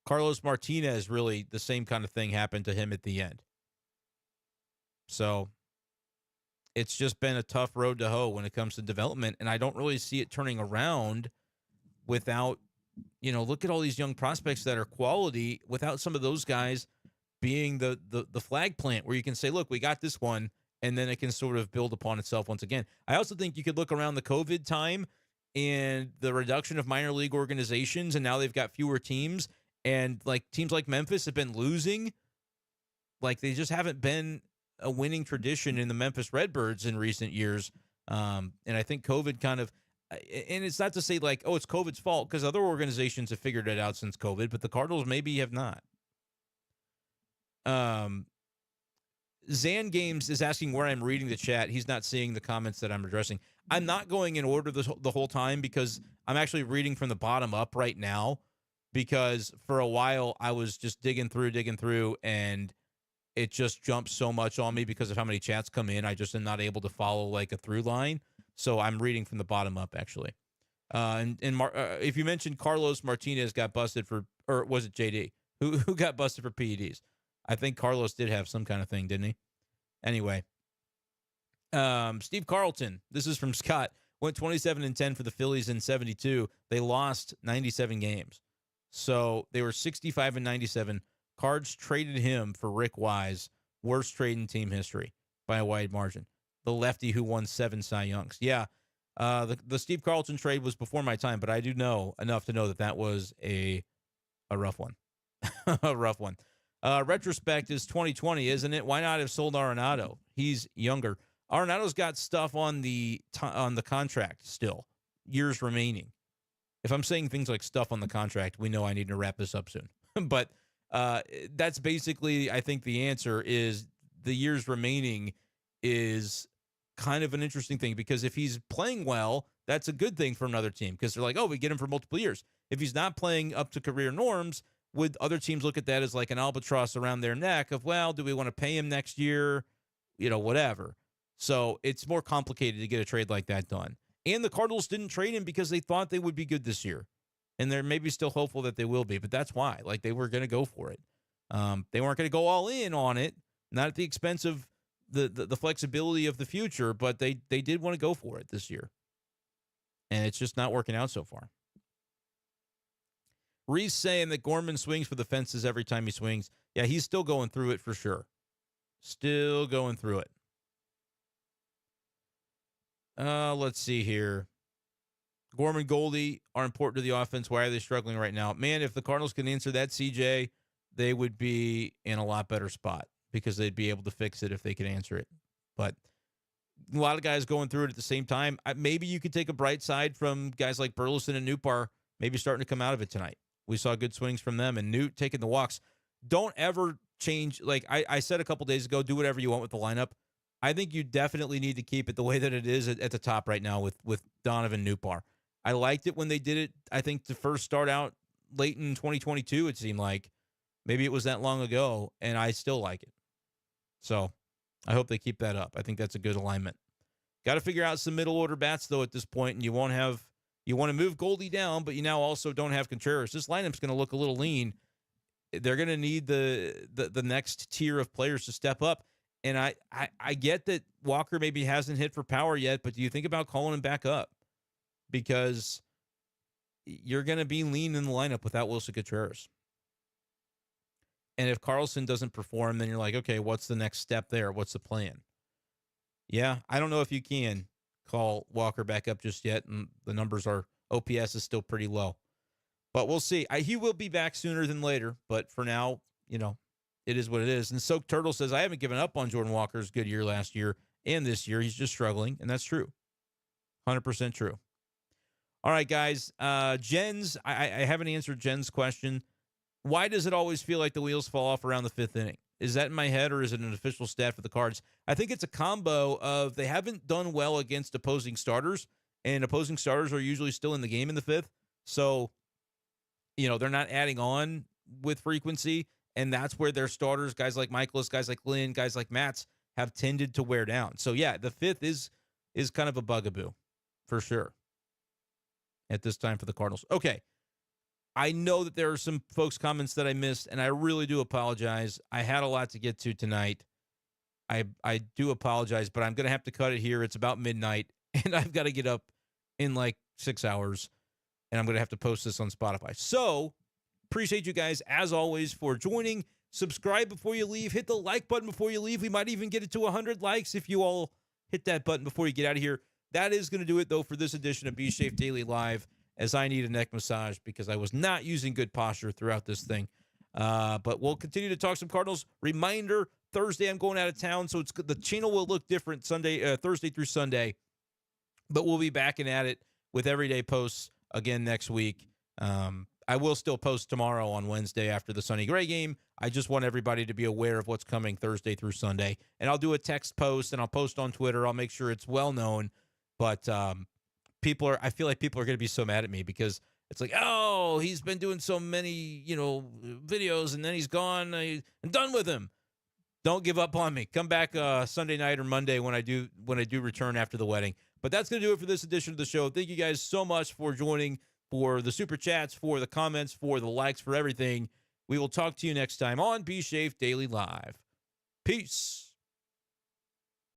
Carlos Martinez, really, the same kind of thing happened to him at the end. So, it's just been a tough road to hoe when it comes to development, and I don't really see it turning around without, look at all these young prospects that are quality without some of those guys being the flag plant where you can say, look, we got this one, and then it can sort of build upon itself once again. I also think you could look around the COVID time and the reduction of minor league organizations, and now they've got fewer teams, and like teams like Memphis have been losing. Like they just haven't been a winning tradition in the Memphis Redbirds in recent years. And I think COVID kind of, and it's not to say like, oh, it's COVID's fault, because other organizations have figured it out since COVID, but the Cardinals maybe have not. Zan Games is asking where I'm reading the chat. He's not seeing the comments that I'm addressing. I'm not going in order the whole time because I'm actually reading from the bottom up right now, because for a while I was just digging through, and it just jumps so much on me because of how many chats come in. I just am not able to follow like a through line. So I'm reading from the bottom up, actually. If you mentioned Carlos Martinez got busted for, or was it JD who got busted for PEDs? I think Carlos did have some kind of thing, didn't he? Anyway, Steve Carlton, this is from Scott, went 27-10 for the Phillies in 72. They lost 97 games. So they were 65-97. Cards traded him for Rick Wise, worst trade in team history by a wide margin. The lefty who won 7 Cy Youngs. Yeah, the Steve Carlton trade was before my time, but I do know enough to know that was a rough one. A rough one. Retrospect is 2020, isn't it? Why not have sold Arenado? He's younger. Arenado's got stuff on the contract still, years remaining. If I'm saying things like stuff on the contract, we know I need to wrap this up soon. But that's basically, I think the answer is the years remaining is kind of an interesting thing, because if he's playing well, that's a good thing for another team, because they're like, oh, we get him for multiple years. If he's not playing up to career norms, would other teams look at that as like an albatross around their neck of, well, do we want to pay him next year? Whatever. So it's more complicated to get a trade like that done. And the Cardinals didn't trade him because they thought they would be good this year. And they're maybe still hopeful that they will be, but that's why. Like, they were going to go for it. They weren't going to go all in on it, not at the expense of the flexibility of the future, but they did want to go for it this year. And it's just not working out so far. Reese saying that Gorman swings for the fences every time he swings. Yeah, he's still going through it for sure. Still going through it. Let's see here. Gorman, Goldie are important to the offense. Why are they struggling right now? Man, if the Cardinals can answer that, CJ, they would be in a lot better spot, because they'd be able to fix it if they could answer it. But a lot of guys going through it at the same time. Maybe you could take a bright side from guys like Burleson and Newpar, maybe starting to come out of it tonight. We saw good swings from them, and Newt taking the walks. Don't ever change. Like I said a couple days ago, do whatever you want with the lineup. I think you definitely need to keep it the way that it is at the top right now with Donovan Newpar. I liked it when they did it, I think, to first start out late in 2022, it seemed like. Maybe it was that long ago, and I still like it. So I hope they keep that up. I think that's a good alignment. Got to figure out some middle order bats, though, at this point, and you want to move Goldie down, but you now also don't have Contreras. This lineup's going to look a little lean. They're going to need the next tier of players to step up. And I get that Walker maybe hasn't hit for power yet, but do you think about calling him back up? Because you're going to be lean in the lineup without Willson Contreras. And if Carlson doesn't perform, then you're like, okay, what's the next step there? What's the plan? Yeah, I don't know if you can call Walker back up just yet, and the numbers are, OPS is still pretty low. But we'll see. He will be back sooner than later, but for now, it is what it is. And Soak Turtle says, I haven't given up on Jordan Walker's good year last year and this year. He's just struggling, and that's true. 100% true. All right, guys. Jen's, I haven't answered Jen's question. Why does it always feel like the wheels fall off around the 5th inning? Is that in my head, or is it an official stat for the Cards? I think it's a combo of they haven't done well against opposing starters, and opposing starters are usually still in the game in the 5th. So, they're not adding on with frequency, and that's where their starters, guys like Michaelis, guys like Lynn, guys like Matz, have tended to wear down. So, yeah, the 5th is kind of a bugaboo for sure at this time for the Cardinals. Okay. I know that there are some folks' comments that I missed, and I really do apologize. I had a lot to get to tonight. I do apologize, but I'm going to have to cut it here. It's about midnight, and I've got to get up in like 6 hours, and I'm going to have to post this on Spotify. So appreciate you guys, as always, for joining. Subscribe before you leave. Hit the like button before you leave. We might even get it to 100 likes if you all hit that button before you get out of here. That is going to do it, though, for this edition of Be Safe Daily Live, as I need a neck massage because I was not using good posture throughout this thing. But we'll continue to talk some Cardinals. Reminder, Thursday I'm going out of town, so the channel will look different Thursday through Sunday. But we'll be back and at it with everyday posts again next week. I will still post tomorrow on Wednesday after the Sonny Gray game. I just want everybody to be aware of what's coming Thursday through Sunday. And I'll do a text post, and I'll post on Twitter. I'll make sure it's well known. But I feel like people are going to be so mad at me because it's like, oh, he's been doing so many, videos, and then he's gone. I'm done with him. Don't give up on me. Come back Sunday night or Monday when I do return after the wedding. But that's going to do it for this edition of the show. Thank you guys so much for joining, for the super chats, for the comments, for the likes, for everything. We will talk to you next time on Be Safe Daily Live. Peace.